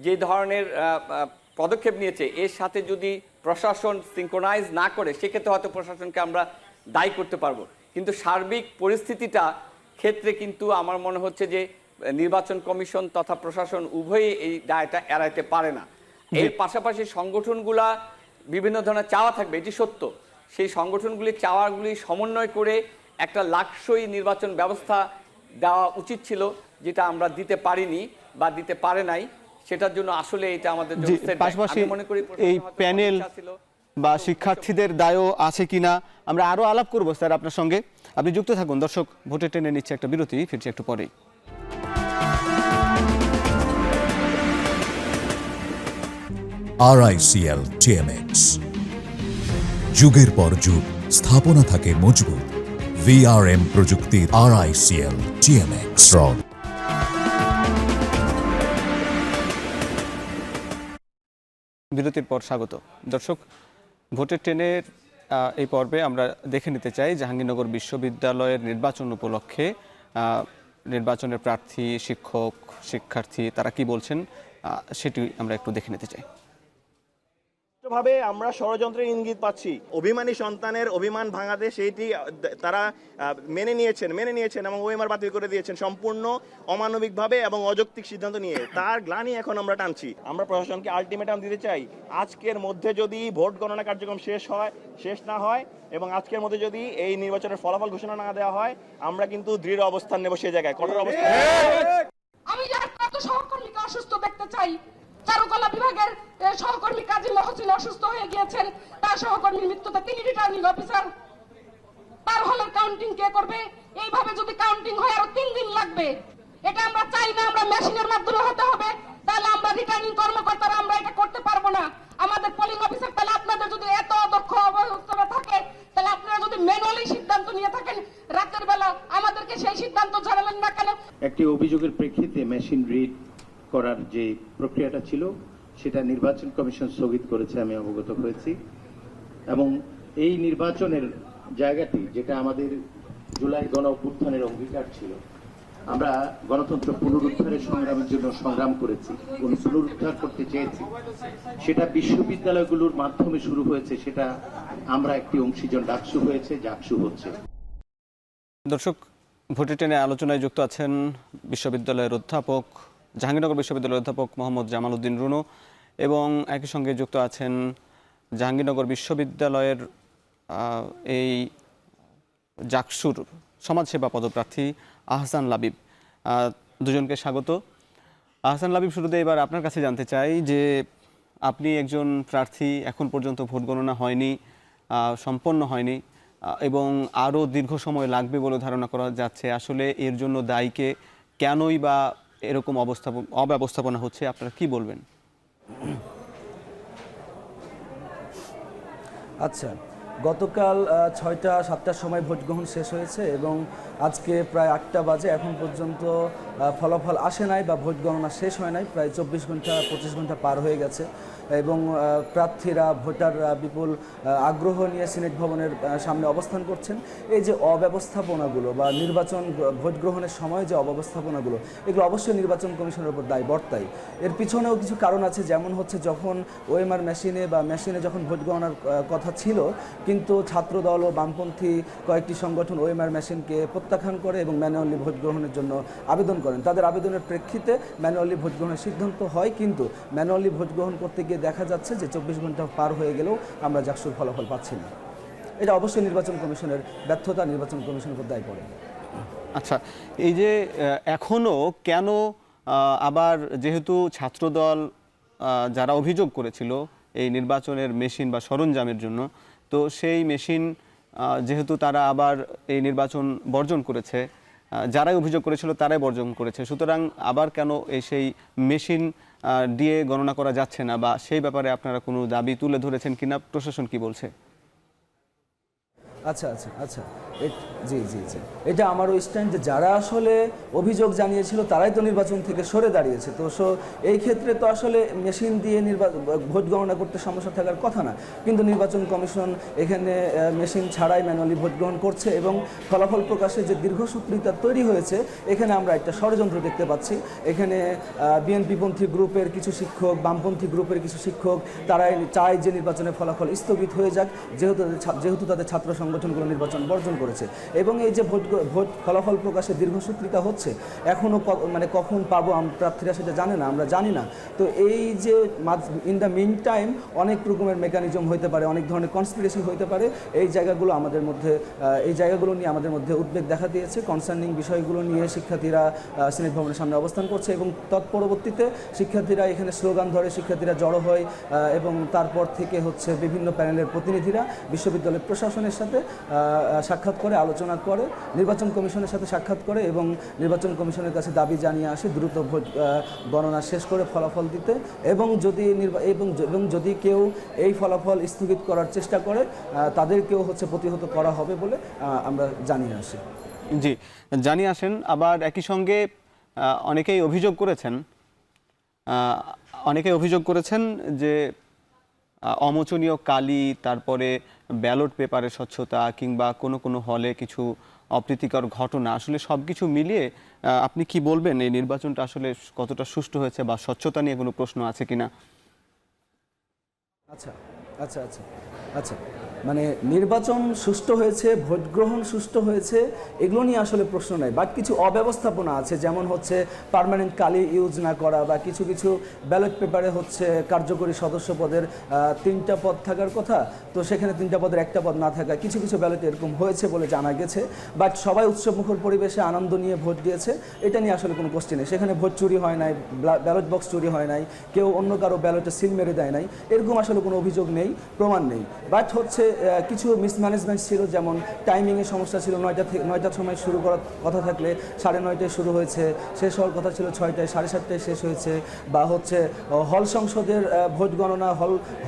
যে ধরনের পদক্ষেপ নিয়েছে এর সাথে যদি প্রশাসন সিঙ্ক্রোনাইজ না করে সেক্ষেত্রে হয়তো প্রশাসনকে আমরা দায়ী করতে পারবো, কিন্তু সার্বিক পরিস্থিতিটা ক্ষেত্রে কিন্তু আমার মনে হচ্ছে যে নির্বাচন কমিশন তথা প্রশাসন উভয়ই এই দায়টা এড়াইতে পারে না। এর পাশাপাশি সংগঠনগুলা বিভিন্ন ধরনের চাওয়া থাকবে, এটি সত্য। সেই সংগঠনগুলির চাওয়াগুলি সমন্বয় করে একটা লাকসই নির্বাচন ব্যবস্থা দেওয়া উচিত ছিল, যেটা আমরা দিতে পারিনি বা দিতে পারে নাই। সেটার জন্য আসলে এটা আমাদের জন্য পাশাপাশি আমি মনে করি এই প্যানেল বা শিক্ষার্থীদের দায়ও আছে কিনা আমরা আরো আলাপ করব স্যার আপনার সঙ্গে। আপনি যুক্ত থাকুন। দর্শক, ভোটে টেনে নিচ্ছে একটা বিরতি, ফিরছি একটু পরেই। RICL TMX, যুগের পর যুগ স্থাপনা থাকে মজবুত। VRM প্রযুক্তির RICL TMX রড। বিরতির পর স্বাগত। দর্শক, ভোটের ট্রেনের এই পর্বে আমরা দেখে নিতে চাই জাহাঙ্গীরনগর বিশ্ববিদ্যালয়ের নির্বাচন উপলক্ষে নির্বাচনের প্রার্থী, শিক্ষক, শিক্ষার্থী তারা কি বলছেন সেটি আমরা একটু দেখে নিতে চাই। ভাবে আমরা ষড়যন্ত্রের ইঙ্গিত পাচ্ছি। অভিমানী সন্তানের অভিমান ভাঙাতে সেইটি তারা মেনে নিয়েছেন এবং ওএমআর বাতিল করে দিয়েছেন সম্পূর্ণ অমানবিকভাবে এবং অযৌক্তিক সিদ্ধান্ত নিয়ে। তার গ্লানি এখন আমরা টানছি। আমরা প্রশাসনকে আলটিমেটাম দিতে চাই, আজকের মধ্যে যদি ভোট গণনা কার্যক্রম শেষ না হয় এবং আজকের মধ্যে যদি এই নির্বাচনের ফলাফল ঘোষণা না দেওয়া হয়, আমরা কিন্তু দৃঢ় অবস্থান নেব সেই জায়গায়, কঠোর অবস্থান। আমি যারা সহকর্মীকে অসুস্থ দেখতে চাই, চারুকলা বিভাগের সহকর্মী কাজী মহসিন অসুস্থ হয়ে গিয়েছেন, তার সহকর্মীর মৃত্যুতে তিনি রিটার্নিং অফিসার, তার হলের কাউন্টিং কে করবে? এইভাবে যদি কাউন্টিং হয় আরো 3 দিন লাগবে। এটা আমরা চাই না, আমরা মেশিনের মাধ্যমে হতে হবে। তাহলে আমরা রিটার্নিং কর্মকর্তারা আমরা এটা করতে পারবো না। আমাদের পোলিং অফিসার, তাহলে আপনাদের যদি এত অদক্ষ অবস্থায় থাকে, তাহলে আপনারা যদি ম্যানুয়ালি সিদ্ধান্ত নিয়ে থাকেন রাতের বেলা, আমাদেরকে সেই সিদ্ধান্ত জানালেন না কেন? একটি অভিযোগের প্রেক্ষিতে মেশিন রিড করার যে প্রক্রিয়াটা ছিল সেটা নির্বাচন কমিশন স্থগিত করেছে, আমি অবগত হয়েছি। এবং এই নির্বাচনের জায়গাটি, যেটা আমাদের জুলাই গণ অভ্যুত্থানের অঙ্গীকার ছিল, আমরা গণতন্ত্র পুনরুদ্ধারের সংগ্রামের জন্য সংগ্রাম করেছি, পুনরুদ্ধার করতে চেয়েছি, সেটা বিশ্ববিদ্যালয়গুলোর মাধ্যমে শুরু হয়েছে। সেটা আমরা একটি অংশীজন, ডাকসু হয়েছে, জাকসু হচ্ছে। দর্শক, ভোটে টেনে আলোচনায় যুক্ত আছেন বিশ্ববিদ্যালয়ের অধ্যাপক, জাহাঙ্গীরনগর বিশ্ববিদ্যালয়ের অধ্যাপক মোহাম্মদ জামাল উদ্দিন রুনু, এবং একই সঙ্গে যুক্ত আছেন জাহাঙ্গীরনগর বিশ্ববিদ্যালয়ের এই জাকসুর সমাজসেবা পদপ্রার্থী আহসান লাবিব। দুজনকে স্বাগত। আহসান লাবিব, শুরুতে এবার আপনার কাছে জানতে চাই যে আপনি একজন প্রার্থী, এখন পর্যন্ত ভোট গণনা হয়নি, সম্পন্ন হয়নি এবং আরও দীর্ঘ সময় লাগবে বলে ধারণা করা যাচ্ছে। আসলে এর জন্য দায়ীকে, কেনই বা এরকম অব্যবস্থাপনা হচ্ছে, আপনারা কি বলবেন? আচ্ছা, গতকাল 6টা-7টার সময় ভোট গ্রহণ শেষ হয়েছে এবং আজকে প্রায় 8টা বাজে, এখন পর্যন্ত ফলাফল আসে নাই বা ভোট গণনা শেষ হয় নাই। প্রায় 24 ঘন্টা পার হয়ে গেছে এবং প্রার্থীরা, ভোটাররা বিপুল আগ্রহ নিয়ে সিনেট ভবনের সামনে অবস্থান করছেন। এই যে অব্যবস্থাপনাগুলো বা নির্বাচন ভোট গ্রহণের সময় যে অব্যবস্থাপনাগুলো, এগুলো অবশ্যই নির্বাচন কমিশনের উপর দায় বর্তায়। এর পিছনেও কিছু কারণ আছে, যেমন হচ্ছে যখন ওএমআর মেশিনে যখন ভোট গণনার কথা ছিল, কিন্তু ছাত্রদল ও বামপন্থী কয়েকটি সংগঠন ওএমআর মেশিনকে প্রত্যাখ্যান করে এবং ম্যানুয়ালি ভোট গ্রহণের জন্য আবেদন করেন। তাদের আবেদনের প্রেক্ষিতে ম্যানুয়ালি ভোট গ্রহণের সিদ্ধান্ত হয়, কিন্তু ম্যানুয়ালি ভোট গ্রহণ করতে গিয়ে দেখা যাচ্ছে যে 24 ঘন্টা পার হয়ে গেলেও আমরা জাকসুর ফলাফল পাচ্ছি না। এটা অবশ্যই নির্বাচন কমিশনের ব্যর্থতা, নির্বাচন কমিশনের উপর দায় পড়ে। আচ্ছা, এই যে এখনও কেন আবার, যেহেতু ছাত্রদল যারা অভিযোগ করেছিল এই নির্বাচনের মেশিন বা সরঞ্জামের জন্য, তো সেই মেশিন যেহেতু তারা আবার এই নির্বাচন বর্জন করেছে, যারাই অভিযোগ করেছিল তারাই বর্জন করেছে, সুতরাং আবার কেন সেই মেশিন দিয়ে গণনা করা যাচ্ছে না, বা সেই ব্যাপারে আপনারা কোনো দাবি তুলে ধরেছেন কিনা, প্রশাসন কি বলছে? আচ্ছা, জি জি জি, এটা আমারও স্ট্যান্ড যে যারা আসলে অভিযোগ জানিয়েছিল তারাই তো নির্বাচন থেকে সরে দাঁড়িয়েছে। তো এই ক্ষেত্রে তো আসলে মেশিন দিয়ে ভোট গণনা করতে সমস্যা থাকার কথা না, কিন্তু নির্বাচন কমিশন এখানে মেশিন ছাড়াই ম্যানুয়ালি ভোট গ্রহণ করছে এবং ফলাফল প্রকাশে যে দীর্ঘসূত্রিতা তৈরি হয়েছে, এখানে আমরা একটা ষড়যন্ত্র দেখতে পাচ্ছি। এখানে বিএনপিপন্থী গ্রুপের কিছু শিক্ষক, বামপন্থী গ্রুপের কিছু শিক্ষক তারাই চায় যে নির্বাচনের ফলাফল স্থগিত হয়ে যাক, যেহেতু তাদের ছাত্র সংগঠনগুলো নির্বাচন বর্জন করেছে। এবং এই যে ভোট ফলাফল প্রকাশে দীর্ঘসূত্রিতা হচ্ছে, এখনও মানে কখন পাবো প্রার্থীরা সেটা জানে না, আমরা জানি না। তো এই যে ইন দ্য মিন টাইম অনেক রকমের মেকানিজম হতে পারে, অনেক ধরনের কনস্পিরেসি হতে পারে। এই জায়গাগুলো নিয়ে আমাদের মধ্যে উদ্বেগ দেখা দিয়েছে। কনসার্নিং বিষয়গুলো নিয়ে শিক্ষার্থীরা সিনেট ভবনের সামনে অবস্থান করছে এবং তৎপরবর্তীতে শিক্ষার্থীরা এখানে স্লোগান ধরে, শিক্ষার্থীরা জড়ো হয় এবং তারপর থেকে হচ্ছে বিভিন্ন প্যানেলের প্রতিনিধিরা বিশ্ববিদ্যালয়ের প্রশাসনের সাথে সাক্ষাৎ করে, আলোচনা করে, নির্বাচন কমিশনের সাথে সাক্ষাৎ করে এবং নির্বাচন কমিশনের কাছে দাবি জানিয়ে আসে দ্রুত ভোট গণনা শেষ করে ফলাফল দিতে। এবং যদি কেউ এই ফলাফল স্থগিত করার চেষ্টা করে তাদেরকেও হচ্ছে প্রতিহত করা হবে বলে আমরা জানিয়ে আসি। জি, জানিয়ে আসেন। আবার একই সঙ্গে অনেকেই অভিযোগ করেছেন যে অমোচনীয় কালি, তারপরে ব্যালট পেপারের স্বচ্ছতা কিংবা কোনো হলে কিছু অপ্রীতিকর ঘটনা, আসলে সব কিছু মিলিয়ে আপনি কি বলবেন এই নির্বাচনটা আসলে কতটা সুষ্ঠু হয়েছে বা স্বচ্ছতা নিয়ে কোনো প্রশ্ন আছে কিনা? আচ্ছা আচ্ছা আচ্ছা আচ্ছা, মানে নির্বাচন সুষ্ঠু হয়েছে, ভোট গ্রহণ সুষ্ঠু হয়েছে, এগুলো নিয়ে আসলে প্রশ্ন নাই। বাট কিছু অব্যবস্থাপনা আছে, যেমন হচ্ছে পার্মানেন্ট কালি ইউজ না করা, বা কিছু ব্যালট পেপারে হচ্ছে কার্যকরী সদস্য পদের 3টা পদ থাকার কথা, তো সেখানে 3টা পদের 1টা পদ না থাকা, কিছু ব্যালটে এরকম হয়েছে বলে জানা গেছে। বাট সবাই উৎসবমুখর পরিবেশে আনন্দ নিয়ে ভোট দিয়েছে, এটা নিয়ে আসলে কোনো কোশ্চেন নেই। সেখানে ভোট চুরি হয় নাই, ব্যালট বক্স চুরি হয় নাই, কেউ অন্য কারো ব্যালটে সিল মেরে দেয় নাই, এরকম আসলে কোনো অভিযোগ নেই, প্রমাণ নেই। বাট হচ্ছে কিছু মিসম্যানেজমেন্ট ছিল, যেমন টাইমিংয়ের সমস্যা ছিল। 9টার সময় শুরু করার কথা থাকলে 9:30টায় শুরু হয়েছে, শেষ হওয়ার কথা ছিল 6টায়, 7:30টায় শেষ হয়েছে। বা হচ্ছে হল সংসদের ভোট গণনা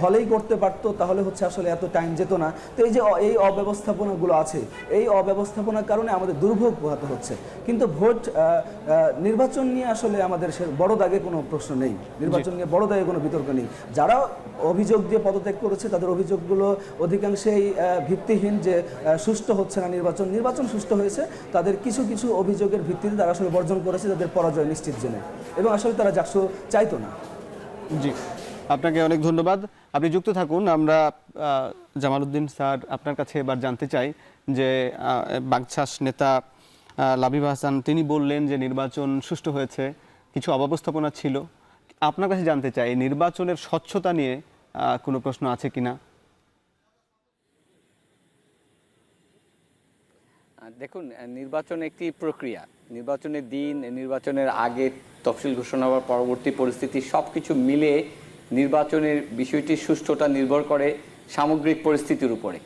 হলেই করতে পারতো, তাহলে হচ্ছে আসলে এত টাইম যেত না। তো এই অব্যবস্থাপনাগুলো আছে, এই অব্যবস্থাপনার কারণে আমাদের দুর্ভোগ পোহাতে হচ্ছে। কিন্তু নির্বাচন নিয়ে আসলে আমাদের বড় দাগে কোনো প্রশ্ন নেই, নির্বাচন নিয়ে বড় দাগে কোনো বিতর্ক নেই। যারা অভিযোগ দিয়ে পদত্যাগ করেছে তাদের অভিযোগগুলো অধিকাংশেই ভিত্তিহীন, যে সুষ্ঠু হচ্ছে না নির্বাচন সুষ্ঠু হয়েছে। তাদের কিছু অভিযোগের ভিত্তিতে তারা আসলে বর্জন করেছে, তাদের পরাজয় নিশ্চিত জেনে, এবং আসলে তারা জাকসু চাইতো না। জি, আপনাকে অনেক ধন্যবাদ, আপনি যুক্ত থাকুন। আমরা জামালউদ্দিন স্যার আপনার কাছে এবার জানতে চাই যে বাকছাস নেতা লাবিব হাসান তিনি বললেন যে নির্বাচন সুষ্ঠু হয়েছে, কিছু অব্যবস্থাপনা ছিল। আপনার কাছে জানতে চাই নির্বাচনের স্বচ্ছতা নিয়ে কোনো প্রশ্ন আছে কিনা? দেখুন, নির্বাচন একটি প্রক্রিয়া। নির্বাচনের দিন, নির্বাচনের আগে তফসিল ঘোষণা হওয়ার পরবর্তী পরিস্থিতি, সব কিছু মিলে নির্বাচনের বিষয়টির সুষ্ঠুতা নির্ভর করে সামগ্রিক পরিস্থিতির উপরে।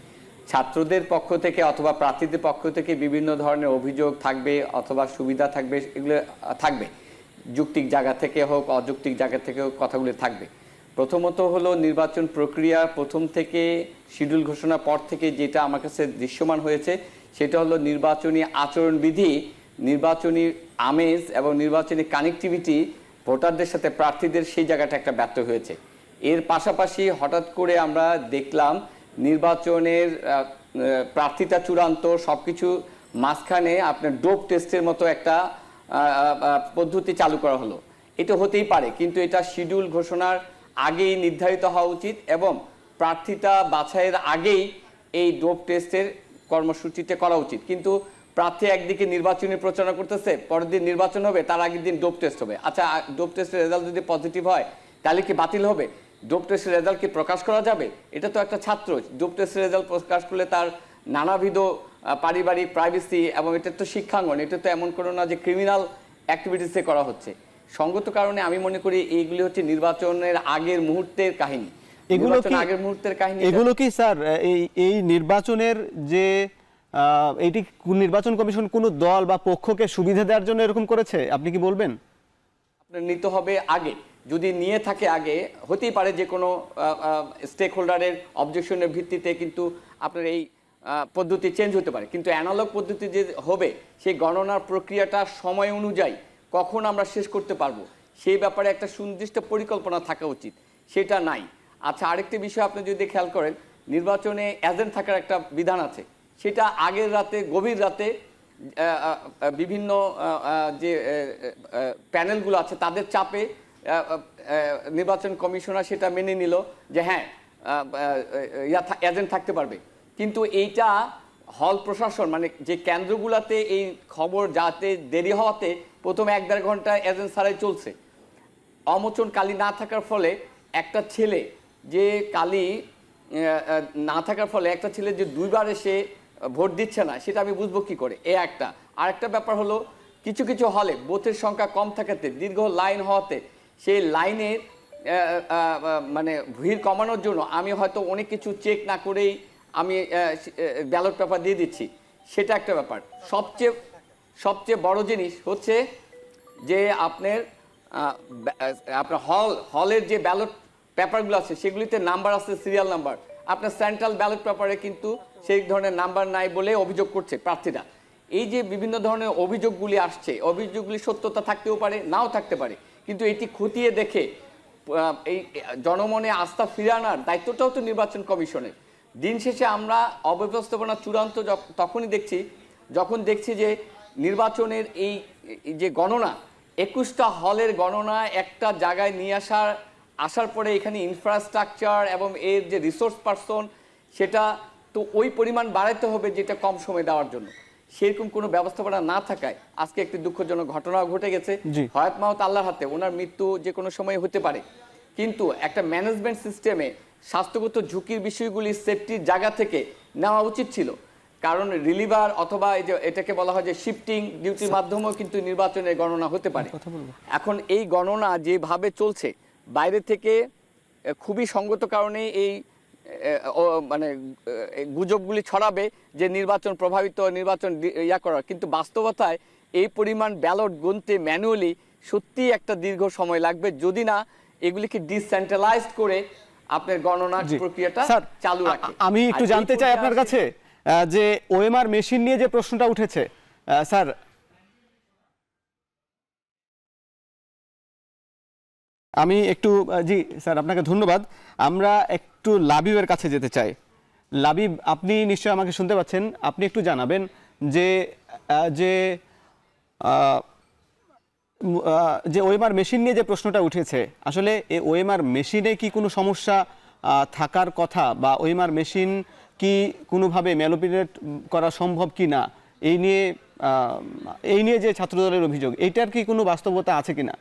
ছাত্রদের পক্ষ থেকে অথবা প্রার্থীদের পক্ষ থেকে বিভিন্ন ধরনের অভিযোগ থাকবে অথবা সুবিধা থাকবে, এগুলো থাকবে। যৌক্তিক জায়গা থেকে হোক, অযৌক্তিক জায়গা থেকে হোক, কথাগুলো থাকবে। প্রথমত হলো নির্বাচন প্রক্রিয়া প্রথম থেকে শিডিউল ঘোষণার পর থেকে যেটা আমার কাছে দৃশ্যমান হয়েছে, সেটা হলো নির্বাচনী আচরণবিধি, নির্বাচনী আমেজ এবং নির্বাচনী কানেক্টিভিটি ভোটারদের সাথে প্রার্থীদের, সেই জায়গাটা একটা ব্যর্থ হয়েছে। এর পাশাপাশি হঠাৎ করে আমরা দেখলাম নির্বাচনের প্রার্থীতা চূড়ান্ত, সব কিছু মাঝখানে আপনার ডোপ টেস্টের মতো একটা পদ্ধতি চালু করা হলো। এটা হতেই পারে, কিন্তু এটা শিডিউল ঘোষণার আগেই নির্ধারিত হওয়া উচিত এবং প্রার্থীতা বাছাইয়ের আগেই এই ডোপ টেস্টের কর্মসূচিতে করা উচিত। কিন্তু প্রার্থী একদিকে নির্বাচনী প্রচারণা করতেছে, পরের দিন নির্বাচন হবে, তার আগের দিন ডোপ টেস্ট হবে। আচ্ছা, ডোপ টেস্টের রেজাল্ট যদি পজিটিভ হয় তাহলে কি বাতিল হবে? ডোপ টেস্টের রেজাল্ট কি প্রকাশ করা যাবে? এটা তো একটা ছাত্র, ডোপ টেস্টের রেজাল্ট প্রকাশ করলে তার নানাবিধ পারিবারিক প্রাইভেসি, এবং এটা তো শিক্ষাঙ্গন, এটা তো এমন কোনো না যে ক্রিমিনাল অ্যাক্টিভিটিসে করা হচ্ছে। সঙ্গত কারণে আমি মনে করি এইগুলি হচ্ছে নির্বাচনের আগের মুহূর্তের কাহিনী। এগুলো কি স্যার এই নির্বাচনের যে এইটি নির্বাচন কমিশন কোন দল বা পক্ষকে সুবিধা দেওয়ার জন্য এরকম করেছে, আপনি কি বলবেন? আপনার নিতে হবে আগে, যদি নিয়ে থাকে আগে, হতেই পারে যে কোনো স্টেক হোল্ডারের অবজেকশনের ভিত্তিতে, কিন্তু আপনার এই পদ্ধতি চেঞ্জ হতে পারে, কিন্তু অ্যানালগ পদ্ধতি যে হবে সেই গণনার প্রক্রিয়াটা সময় অনুযায়ী কখন আমরা শেষ করতে পারবো সেই ব্যাপারে একটা সুনির্দিষ্ট পরিকল্পনা থাকা উচিত, সেটা নাই। আচ্ছা, আরেকটি বিষয় আপনি যদি খেয়াল করেন, নির্বাচনে এজেন্ট থাকার একটা বিধান আছে, সেটা আগের রাতে গভীর রাতে বিভিন্ন যে প্যানেলগুলো আছে তাদের চাপে নির্বাচন কমিশনার সেটা মেনে নিল যে হ্যাঁ এজেন্ট থাকতে পারবে। কিন্তু এইটা হল প্রশাসন মানে যে কেন্দ্রগুলোতে এই খবর যাতে দেরি হওয়াতে প্রথম 1-1.5 ঘন্টা এজেন্ট ছাড়াই চলছে। অমোচন কালি না থাকার ফলে একটা ছেলে যে কালি না থাকার ফলে একটা ছেলে যে 2বার এসে ভোট দিচ্ছে না সেটা আমি বুঝবো কি করে, এ একটা। আরেকটা ব্যাপার হলো কিছু কিছু হলে বুথের সংখ্যা কম থাকাতে দীর্ঘ লাইন হওয়াতে সেই লাইনের মানে ভিড় কমানোর জন্য আমি হয়তো অনেক কিছু চেক না করেই আমি ব্যালট পেপার দিয়ে দিচ্ছি, সেটা একটা ব্যাপার। সবচেয়ে বড় জিনিস হচ্ছে যে আপনার হলের যে ব্যালট পেপারগুলো আছে সেগুলিতে নাম্বার আছে, সিরিয়াল নাম্বার। আপনার সেন্ট্রাল ব্যালট পেপারে কিন্তু সেই ধরনের নাম্বার নাই বলে অভিযোগ করছে প্রার্থীরা। এই যে বিভিন্ন ধরনের অভিযোগগুলি আসছে, অভিযোগগুলি সত্যতা থাকতেও পারে নাও থাকতে পারে, কিন্তু এটি খতিয়ে দেখে এই জনমনে আস্থা ফিরানোর দায়িত্বটাও তো নির্বাচন কমিশনের। দিন শেষে আমরা অব্যবস্থাপনা চূড়ান্ত তখনই দেখছি যখন দেখছি যে নির্বাচনের এই যে গণনা 21টা হলের গণনা একটা জায়গায় নিয়ে আসার পরে এখানে ইনফ্রাস্ট্রাকচার এবং এর যে রিসোর্স পারসন সেটা তো ওই পরিমাণ বাড়াইতে হবে যেটা কম সময় দেওয়ার জন্য। সেরকম কোনো ব্যবস্থাপনা না থাকায় আজকে একটি দুঃখজনক ঘটনা ঘটে গেছে। হয়াত মাহত আল্লাহর হাতে, ওনার মৃত্যু যে কোনো সময় হতে পারে, কিন্তু একটা ম্যানেজমেন্ট সিস্টেমে স্বাস্থ্যগত ঝুঁকির বিষয়গুলি সেফটির জায়গা থেকে নেওয়া উচিত ছিল। কারণ রিলিভার অথবা এই যে এটাকে বলা হয় যে শিফটিং ডিউটির মাধ্যমেও কিন্তু নির্বাচনের গণনা হতে পারে। এখন এই গণনা যেভাবে চলছে বাইরে থেকে খুবই সঙ্গত কারণে এই মানে গুজবগুলি ছড়াবে যে নির্বাচন প্রভাবিত, নির্বাচন করার, কিন্তু বাস্তবতায় এই পরিমাণ ব্যালট গুনতে ম্যানুয়ালি সত্যি একটা দীর্ঘ সময় লাগবে যদি না এগুলিকে ডিসেন্ট্রালাইজড করে আপনার গণনা প্রক্রিয়াটা চালু রাখে। আমি একটু জানতে চাই আপনার কাছে যে ওএমআর মেশিন নিয়ে যে প্রশ্নটা উঠেছে, স্যার আমি একটু জি স্যার আপনাকে ধন্যবাদ। আমরা একটু লাবিবের কাছে যেতে চাই। লাবিব, আপনি নিশ্চয়ই আমাকে শুনতে পাচ্ছেন, আপনি একটু জানাবেন যে যে যে ওএমআর মেশিন নিয়ে যে প্রশ্নটা উঠেছে, আসলে এই ওএমআর মেশিনে কি কোনো সমস্যা থাকার কথা, বা ওএমআর মেশিন কি কোনোভাবে ম্যানিপুলেট করা সম্ভব কি না, এই নিয়ে যে ছাত্রদলের অভিযোগ, এইটার কি কোনো বাস্তবতা আছে কিনা?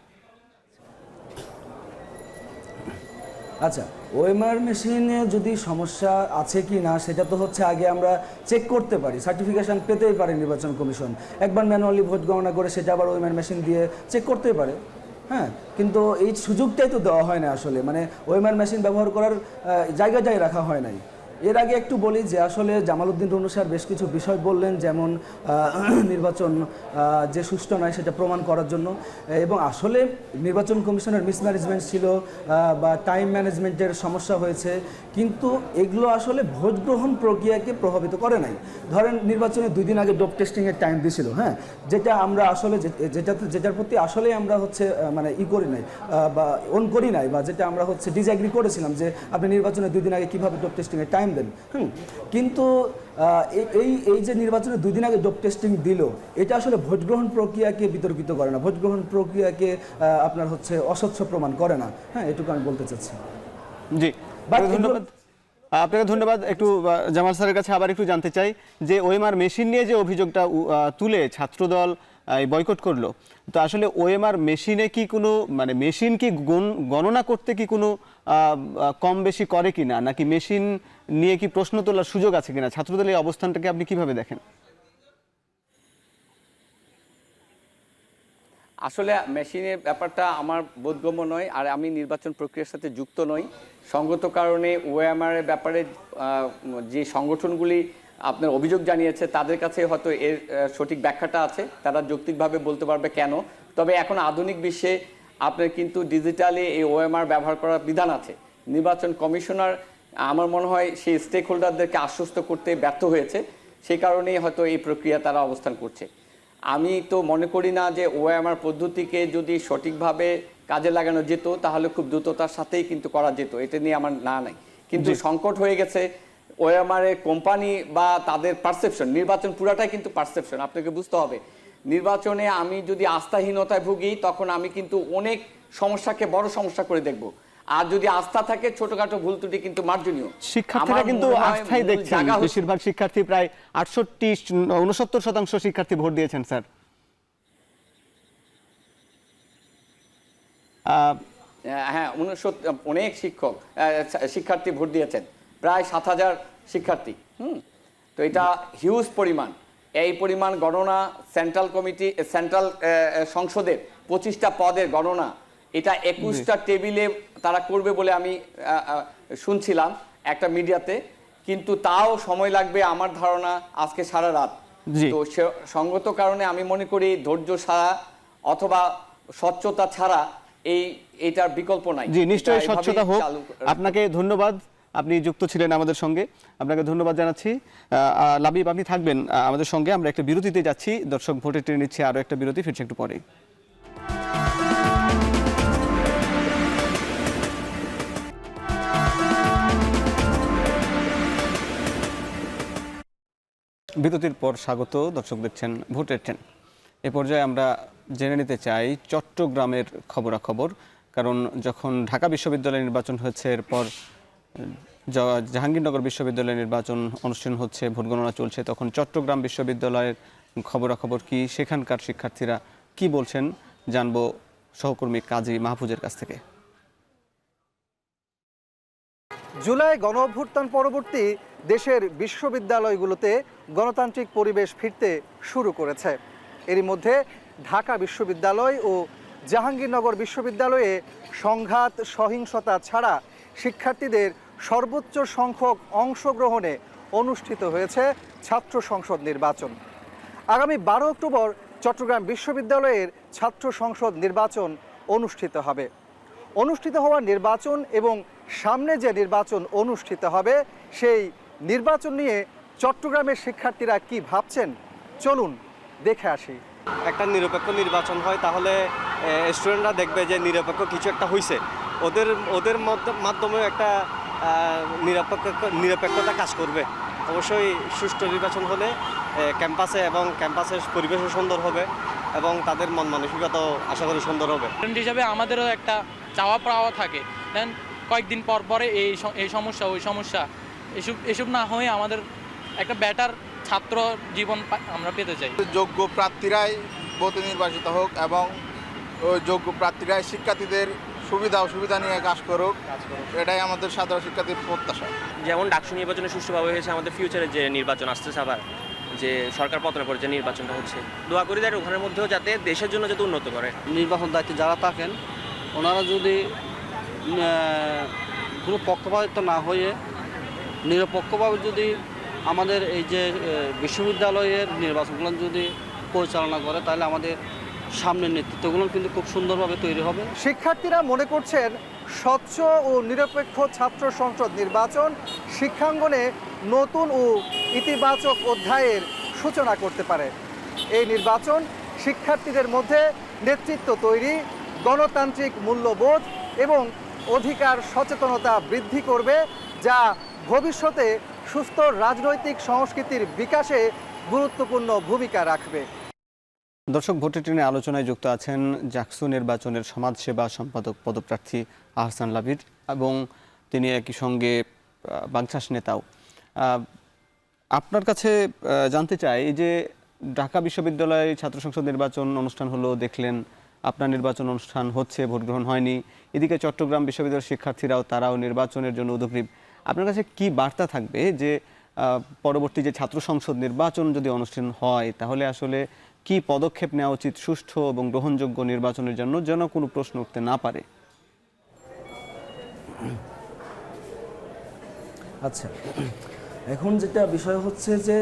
আচ্ছা, ওএমআর মেশিনে যদি সমস্যা আছে কি না সেটা তো হচ্ছে আগে আমরা চেক করতে পারি, সার্টিফিকেশন পেতেই পারে নির্বাচন কমিশন। একবার ম্যানুয়ালি ভোট গণনা করে সেটা আবার ওএমআর মেশিন দিয়ে চেক করতেই পারে, হ্যাঁ, কিন্তু এই সুযোগটাই তো দেওয়া হয় না আসলে, মানে ওএমআর মেশিন ব্যবহার করার জায়গাটাই রাখা হয় নাই। এর আগে একটু বলি যে আসলে জামাল উদ্দিন রনু স্যার বেশ কিছু বিষয় বললেন, যেমন নির্বাচন যে সুষ্ঠু নয় সেটা প্রমাণ করার জন্য, এবং আসলে নির্বাচন কমিশনের মিসম্যানেজমেন্ট ছিল বা টাইম ম্যানেজমেন্টের সমস্যা হয়েছে, কিন্তু এগুলো আসলে ভোট গ্রহণ প্রক্রিয়াকে প্রভাবিত করে নাই। ধরেন নির্বাচনের 2 দিন আগে ডোপ টেস্টিংয়ের টাইম দিয়েছিল, হ্যাঁ, যেটা আমরা আসলে যেটার প্রতি আসলে আমরা হচ্ছে মানে করি নাই বা করি নাই, বা যেটা আমরা হচ্ছে ডিসএগ্রি করেছিলাম যে আপনি নির্বাচনের 2 দিন আগে কীভাবে ডোপ টেস্টিংয়ের টাইম দেন। কিন্তু এই যে নির্বাচনে 2 দিন আগে ডোপ টেস্টিং দিল, এটা আসলে ভোট গ্রহণ প্রক্রিয়াকে বিতর্কিত করে না, ভোট গ্রহণ প্রক্রিয়াকে আপনার হচ্ছে অস্বচ্ছ প্রমাণ করে না, হ্যাঁ, এটুকু আমি বলতে চাচ্ছি। জি, ধন্যবাদ আপনাকে। ধন্যবাদ। একটু জামাল স্যারের কাছে আবার একটু জানতে চাই যে ওএমআর মেশিন নিয়ে যে অভিযোগটা তুলে ছাত্রদল বয়কট করলো, তো আসলে ওএমআর মেশিনে কি কোনো মানে মেশিন কি গণনা করতে কি কোনো কম বেশি করে কিনা, নাকি মেশিন নিয়ে কি প্রশ্ন তোলার সুযোগ আছে কিনা, ছাত্রদলের এই অবস্থানটাকে আপনি কিভাবে দেখেন? আসলে মেশিনের ব্যাপারটা আমার বোধগম্য নয়, আর আমি নির্বাচন প্রক্রিয়ার সাথে যুক্ত নই। সঙ্গত কারণে ওএমআর এর ব্যাপারে যে সংগঠনগুলি আপনার অভিযোগ জানিয়েছে তাদের কাছে হয়তো এর সঠিক ব্যাখ্যাটা আছে, তারা যৌক্তিকভাবে বলতে পারবে কেন। তবে এখন আধুনিক বিশ্বে আপনার কিন্তু ডিজিটালি এই ওএমআর ব্যবহার করার বিধান আছে। নির্বাচন কমিশনার আমার মনে হয় সেই স্টেক হোল্ডারদেরকে আশ্বস্ত করতে ব্যর্থ হয়েছে, সেই কারণেই হয়তো এই প্রক্রিয়া তারা অবস্থান করছে। আমি তো মনে করি না যে ওএমআর পদ্ধতিকে যদি সঠিকভাবে কাজে লাগানো যেত তাহলে খুব দ্রুততার সাথেই কিন্তু করা যেত, এটা নিয়ে আমার নাই। কিন্তু সংকট হয়ে গেছে ওএমআর এর কোম্পানি বা তাদের পারসেপশন। নির্বাচন পুরাটাই কিন্তু পারসেপশন, আপনাকে বুঝতে হবে। নির্বাচনে আমি যদি আস্থাহীনতায় ভুগি তখন আমি কিন্তু অনেক সমস্যাকে বড় সমস্যা করে দেখব, আর যদি আস্থা থাকে ছোটখাটো ভুল ত্রুটি কিন্তু মার্জনীয়। শিক্ষার্থীরা কিন্তু আস্থাই দেখছেন, বেশিরভাগ শিক্ষার্থী প্রায় 69% শিক্ষার্থী ভোট দিয়েছেন স্যার। হ্যাঁ, অনেক শিক্ষার্থী ভোট দিয়েছেন, প্রায় 7,000 শিক্ষার্থী। তো এটা হিউজ পরিমাণ। এই পরিমাণ গণনা সেন্ট্রাল সংসদের 25টা পদের গণনা, এটা 21টা টেবিলে তারা করবে বলে আমি শুনছিলাম একটা মিডিয়াতে, কিন্তু তাও সময় লাগবে আমার ধারণা আজকে সারা রাত। তো সঙ্গত কারণে আমি মনে করি ধৈর্য ছাড়া অথবা স্বচ্ছতা ছাড়া এইটার বিকল্প নাই। জি, নিশ্চয়ই স্বচ্ছতা হোক। আপনাকে ধন্যবাদ, আপনি যুক্ত ছিলেন আমাদের সঙ্গে, আপনাকে ধন্যবাদ জানাচ্ছি। লাবিব, আপনি থাকবেন আমাদের সঙ্গে, আমরা একটা বিরতিতে যাচ্ছি। দর্শক ভোটে টেনে নিচ্ছে আরো একটা বিরতি, ফিরছে একটু পরেই। বিরতির পর স্বাগত। দর্শক দেখছেন ভোটের ট্রেন। এ পর্যায়ে আমরা জেনে নিতে চাই চট্টগ্রামের খবরাখবর, কারণ যখন ঢাকা বিশ্ববিদ্যালয় নির্বাচন হয়েছে, এরপর জাহাঙ্গীরনগর বিশ্ববিদ্যালয় নির্বাচন অনুষ্ঠান হচ্ছে, ভোট গণনা চলছে, তখন চট্টগ্রাম বিশ্ববিদ্যালয়ের খবরাখবর কি, সেখানকার শিক্ষার্থীরা কি বলছেন, জানবো সহকর্মী কাজী মাহফুজের কাছ থেকে। জুলাই গণঅভ্যুত্থান পরবর্তী দেশের বিশ্ববিদ্যালয়গুলোতে গণতান্ত্রিক পরিবেশ ফিরতে শুরু করেছে। এরই মধ্যে ঢাকা বিশ্ববিদ্যালয় ও জাহাঙ্গীরনগর বিশ্ববিদ্যালয়ে সংঘাত সহিংসতা ছাড়া শিক্ষার্থীদের সর্বোচ্চ সংখ্যক অংশগ্রহণে অনুষ্ঠিত হয়েছে ছাত্র সংসদ নির্বাচন। আগামী 12 অক্টোবর চট্টগ্রাম বিশ্ববিদ্যালয়ের ছাত্র সংসদ নির্বাচন অনুষ্ঠিত হবে। অনুষ্ঠিত হওয়া নির্বাচন এবং সামনে যে নির্বাচন অনুষ্ঠিত হবে সেই নির্বাচন নিয়ে চট্টগ্রামের শিক্ষার্থীরা কি ভাবছেন, চলুন দেখে আসি। একটা নিরপেক্ষ নির্বাচন হয় তাহলে স্টুডেন্টরা দেখবে যে নিরপেক্ষ কিছু একটা হয়েছে, ওদের মাধ্যমে একটা নিরপেক্ষতা কাজ করবে। অবশ্যই সুষ্ঠু নির্বাচন হলে ক্যাম্পাসে এবং ক্যাম্পাসের পরিবেশও সুন্দর হবে এবং তাদের মন মানসিকতাও আশা করি সুন্দর হবে। স্টুডেন্ট হিসাবে আমাদেরও একটা চাওয়া পাওয়া থাকে, দেন কয়েকদিন পর পরে এই সমস্যা ওই সমস্যা এসব না হয়ে আমাদের একটা বেটার ছাত্র জীবন আমরা পেতে চাই। যোগ্য প্রার্থীরাই ভোটে নির্বাচিত হোক এবং ওই যোগ্য প্রার্থীরাই শিক্ষার্থীদের সুবিধা অসুবিধা নিয়ে কাজ করুক, এটাই আমাদের সাধারণ শিক্ষার্থীর প্রত্যাশা। যেমন ডাকসু নির্বাচনে সুষ্ঠুভাবে হয়েছে, আমাদের ফিউচারে যে নির্বাচন আসতেছে, আবার যে সরকার পতনের পরে যে নির্বাচনটা হচ্ছে, দোয়া করি দেয় ওখানের মধ্যেও যাতে দেশের জন্য যাতে উন্নত করে। নির্বাচন দায়িত্বে যারা থাকেন ওনারা যদি কোনো পক্ষপাতিত্ব না হয়ে নিরপেক্ষভাবে যদি আমাদের এই যে বিশ্ববিদ্যালয়ের নির্বাচনগুলো যদি পরিচালনা করে, তাহলে আমাদের সামনের নেতৃত্বগুলো কিন্তু খুব সুন্দরভাবে তৈরি হবে। শিক্ষার্থীরা মনে করছেন স্বচ্ছ ও নিরপেক্ষ ছাত্র সংসদ নির্বাচন শিক্ষাঙ্গনে নতুন ও ইতিবাচক অধ্যায়ের সূচনা করতে পারে। এই নির্বাচন শিক্ষার্থীদের মধ্যে নেতৃত্ব তৈরি, গণতান্ত্রিক মূল্যবোধ এবং অধিকার সচেতনতা বৃদ্ধি করবে, যা ভবিষ্যতে সুস্থ রাজনৈতিক সংস্কৃতির বিকাশে গুরুত্বপূর্ণ ভূমিকা রাখবে। দর্শক ভোটের ট্রেনে আলোচনায় যুক্ত আছেন জাকসু নির্বাচনের সমাজসেবা সম্পাদক পদপ্রার্থী আহসান লাবিব, এবং তিনি একই সঙ্গে বাংচাস নেতাও। আপনার কাছে জানতে চাই, এই যে ঢাকা বিশ্ববিদ্যালয়ে ছাত্র সংসদ নির্বাচন অনুষ্ঠান হলো, দেখলেন আপনার নির্বাচন অনুষ্ঠান হচ্ছে, ভোট গ্রহণ হয়নি, এদিকে চট্টগ্রাম বিশ্ববিদ্যালয়ের শিক্ষার্থীরাও তারাও নির্বাচনের জন্য উদগ্রীব। আপনার কাছে কি বার্তা থাকবে যে পরবর্তী যে ছাত্র সংসদ নির্বাচন যদি অনুষ্ঠান হয়, তাহলে আসলে কি পদক্ষেপ নেওয়া উচিত সুষ্ঠু এবং গ্রহণযোগ্য নির্বাচনের জন্য, যেন কোনো প্রশ্ন উঠতে না পারে? আচ্ছা, এখন যেটা বিষয় হচ্ছে যে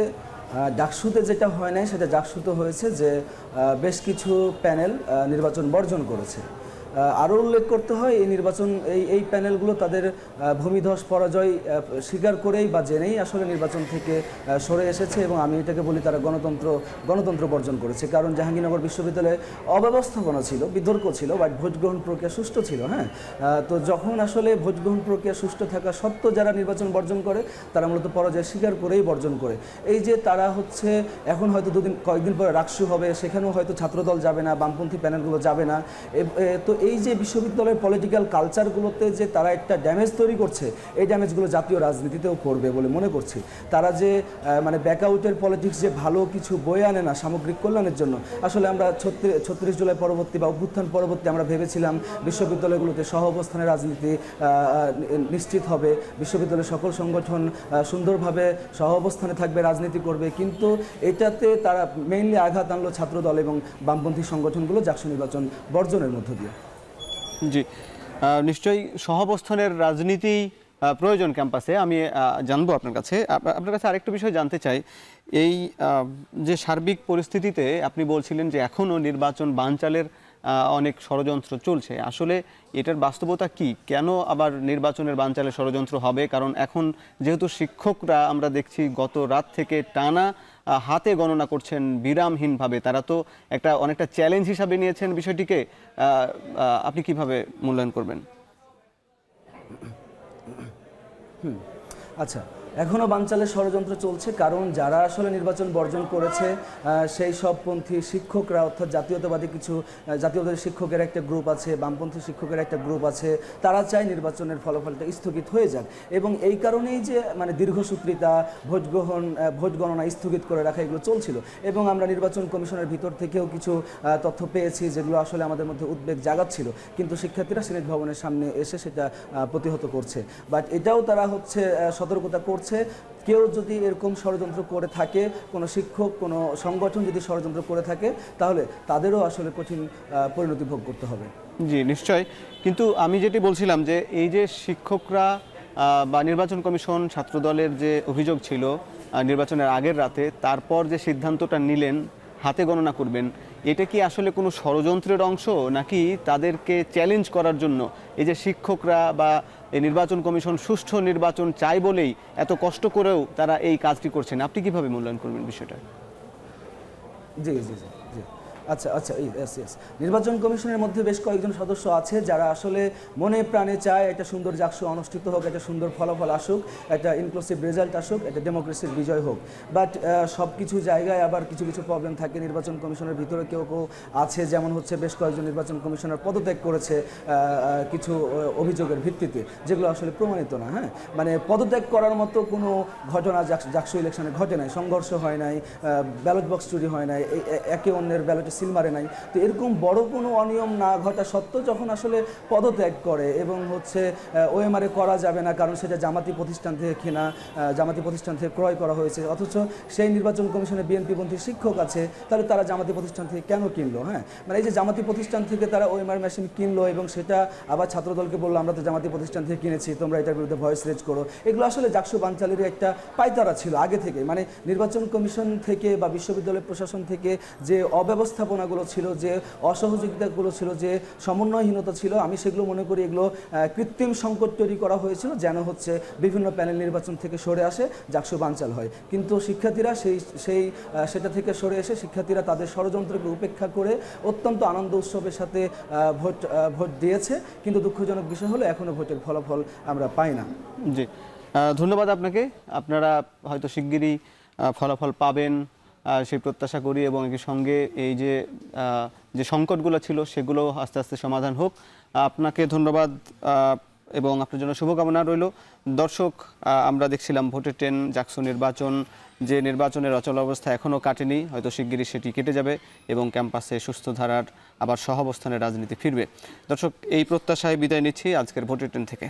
ডাকসুতে যেটা হয় নাই সেটা জাকসুতে হয়েছে, যে বেশ কিছু প্যানেল নির্বাচন বর্জন করেছে। আরও উল্লেখ করতে হয় এই নির্বাচন এই প্যানেলগুলো তাদের ভূমিধস পরাজয় স্বীকার করেই বা জেনেই আসলে নির্বাচন থেকে সরে এসেছে এবং আমি এটাকে বলি তারা গণতন্ত্র বর্জন করেছে। কারণ জাহাঙ্গীরনগর বিশ্ববিদ্যালয়ে অব্যবস্থাপনা ছিল, বিতর্ক ছিল, বাট ভোট গ্রহণ প্রক্রিয়া সুষ্ঠু ছিল। হ্যাঁ, তো যখন আসলে ভোট গ্রহণ প্রক্রিয়া সুষ্ঠু থাকা সত্ত্বেও যারা নির্বাচন বর্জন করে তারা মূলত পরাজয় স্বীকার করেই বর্জন করে। এই যে তারা হচ্ছে এখন হয়তো কয়েকদিন পরে রাকসু হবে, সেখানেও হয়তো ছাত্রদল যাবে না, বামপন্থী প্যানেলগুলো যাবে না। তো এই যে বিশ্ববিদ্যালয়ের পলিটিক্যাল কালচারগুলোতে যে তারা একটা ড্যামেজ তৈরি করছে, এই ড্যামেজগুলো জাতীয় রাজনীতিতেও পড়বে বলে মনে করছি। তারা যে মানে ব্যাকআউটের পলিটিক্স যে ভালো কিছু বয়ে আনে না সামগ্রিক কল্যাণের জন্য। আসলে আমরা 36 জুলাই পরবর্তী বা অভ্যুত্থান পরবর্তী আমরা ভেবেছিলাম বিশ্ববিদ্যালয়গুলোতে সহ অবস্থানের রাজনীতি নিশ্চিত হবে, বিশ্ববিদ্যালয়ের সকল সংগঠন সুন্দরভাবে সহ অবস্থানে থাকবে, রাজনীতি করবে, কিন্তু এটাতে তারা মেইনলি আঘাত আনলো ছাত্রদল এবং বামপন্থী সংগঠনগুলো জাকসু নির্বাচন বর্জনের মধ্য দিয়ে। জি, নিশ্চয়ই সহাবস্থানের রাজনীতি প্রয়োজন ক্যাম্পাসে। আমি জানবো আপনার কাছে আরেকটা বিষয় জানতে চাই। এই যে সার্বিক পরিস্থিতিতে আপনি বলছিলেন যে এখনও নির্বাচন বানচালের অনেক ষড়যন্ত্র চলছে, আসলে এটার বাস্তবতা কি? কেন আবার নির্বাচনের বানচালের ষড়যন্ত্র হবে? কারণ এখন যেহেতু শিক্ষকরা আমরা দেখছি গত রাত থেকে টানা হাতে গণনা করছেন বিরামহীনভাবে, তারা তো অনেকটা চ্যালেঞ্জ হিসাবে নিয়েছেন বিষয়টিকে। আপনি কিভাবে মূল্যায়ন করবেন? আচ্ছা, এখনও বানচালের ষড়যন্ত্র চলছে, কারণ যারা আসলে নির্বাচন বর্জন করেছে সেই সব পন্থী শিক্ষকরা, অর্থাৎ জাতীয়তাবাদী শিক্ষকের একটা গ্রুপ আছে, বামপন্থী শিক্ষকের একটা গ্রুপ আছে, তারা চায় নির্বাচনের ফলাফলটা স্থগিত হয়ে যাক। এবং এই কারণেই যে মানে দীর্ঘসূত্রিতা, ভোট গণনা স্থগিত করে রাখা এগুলো চলছিল। এবং আমরা নির্বাচন কমিশনের ভিতর থেকেও কিছু তথ্য পেয়েছি যেগুলো আসলে আমাদের মধ্যে উদ্বেগ জাগাচ্ছিল, কিন্তু শিক্ষার্থীরা সিনেট ভবনের সামনে এসে সেটা প্রতিহত করছে। বাট এটাও তারা হচ্ছে সতর্কতা করছে, কেউ যদি এরকম ষড়যন্ত্র করে থাকে, কোনো শিক্ষক, কোনো সংগঠন যদি ষড়যন্ত্র করে থাকে, তাহলে তাদেরও আসলে কঠিন পরিণতি ভোগ করতে হবে। জি, নিশ্চয়। কিন্তু আমি যেটি বলছিলাম যে এই যে শিক্ষকরা বা নির্বাচন কমিশন ছাত্রদলের যে অভিযোগ ছিল নির্বাচনের আগের রাতে, তারপর যে সিদ্ধান্তটা নিলেন হাতে গণনা করবেন, এটা কি আসলে কোনো ষড়যন্ত্রের অংশ, নাকি তাদেরকে চ্যালেঞ্জ করার জন্য এই যে শিক্ষকরা বা এই নির্বাচন কমিশন সুষ্ঠু নির্বাচন চাই বলেই এত কষ্ট করেও তারা এই কাজটি করছেন? আপনি কিভাবে মূল্যায়ন করবেন বিষয়টা? জি জি জি জি আচ্ছা, ইয়েস। নির্বাচন কমিশনের মধ্যে বেশ কয়েকজন সদস্য আছে যারা আসলে মনে প্রাণে চায় একটা সুন্দর জাকসু অনুষ্ঠিত হোক, একটা সুন্দর ফলাফল আসুক, একটা ইনক্লুসিভ রেজাল্ট আসুক, একটা ডেমোক্রেসির বিজয় হোক। বাট সব কিছু জায়গায় আবার কিছু প্রবলেম থাকে। নির্বাচন কমিশনের ভিতরে কেউ আছে, যেমন হচ্ছে বেশ কয়েকজন নির্বাচন কমিশনার পদত্যাগ করেছে কিছু অভিযোগের ভিত্তিতে, যেগুলো আসলে প্রমাণিত না। হ্যাঁ, মানে পদত্যাগ করার মতো কোনো ঘটনা জাকসু ইলেকশনে ঘটে নাই, সংঘর্ষ হয় নাই, ব্যালট বক্স চুরি হয় নাই, একে অন্যের ব্যালটে সিল মারে নাই। তো এরকম বড় কোনো অনিয়ম না ঘটা সত্ত্বেও যখন আসলে পদত্যাগ করে এবং হচ্ছে ওএমআরএ করা যাবে না কারণ সেটা জামাতি প্রতিষ্ঠান থেকে কেনা, জামাতি প্রতিষ্ঠান থেকে ক্রয় করা হয়েছে, অথচ সেই নির্বাচন কমিশনে বিএনপিপন্থী শিক্ষক আছে, তাহলে তারা জামাতি প্রতিষ্ঠান থেকে কেন কিনলো? হ্যাঁ, মানে এই যে জামাতি প্রতিষ্ঠান থেকে তারা ওএমআর মেশিন কিনলো এবং সেটা আবার ছাত্রদলকে বললো আমরা তো জামাতি প্রতিষ্ঠান থেকে কিনেছি, তোমরা এটার বিরুদ্ধে ভয়েস রেজ করো। এগুলো আসলে জাকসু বানচালেরই একটা পায়তারা ছিল আগে থেকে। মানে নির্বাচন কমিশন থেকে বা বিশ্ববিদ্যালয় প্রশাসন থেকে যে অব্যবস্থাপনাগুলো ছিল, যে অসহযোগিতাগুলো ছিল, যে সমন্বয়হীনতা ছিল, আমি সেগুলো মনে করি এগুলো কৃত্রিম সংকট তৈরি করা হয়েছিল যেন হচ্ছে বিভিন্ন প্যানেল নির্বাচন থেকে সরে আসে, জাকসু বানচাল হয়। কিন্তু শিক্ষার্থীরা সেটা থেকে সরে এসে শিক্ষার্থীরা তাদের ষড়যন্ত্রকে উপেক্ষা করে অত্যন্ত আনন্দ উৎসবের সাথে ভোট দিয়েছে। কিন্তু দুঃখজনক বিষয় হলো এখনও ভোটের ফলাফল আমরা পাই না। জি, ধন্যবাদ আপনাকে। আপনারা হয়তো শিগগিরই ফলাফল পাবেন সেই প্রত্যাশা করি, এবং একই সঙ্গে এই যে সংকটগুলো ছিল সেগুলো আস্তে আস্তে সমাধান হোক। আপনাকে ধন্যবাদ এবং আপনার জন্য শুভকামনা রইল। দর্শক, আমরা দেখছিলাম ভোটের ট্রেন জাকসু নির্বাচন, যে নির্বাচনের অচল অবস্থা এখনও কাটেনি, হয়তো শিগগিরই সেটি কেটে যাবে এবং ক্যাম্পাসে সুস্থ ধারার আবার সহাবস্থানের রাজনীতি ফিরবে। দর্শক, এই প্রত্যাশায় বিদায় নিচ্ছি আজকের ভোটের ট্রেন থেকে।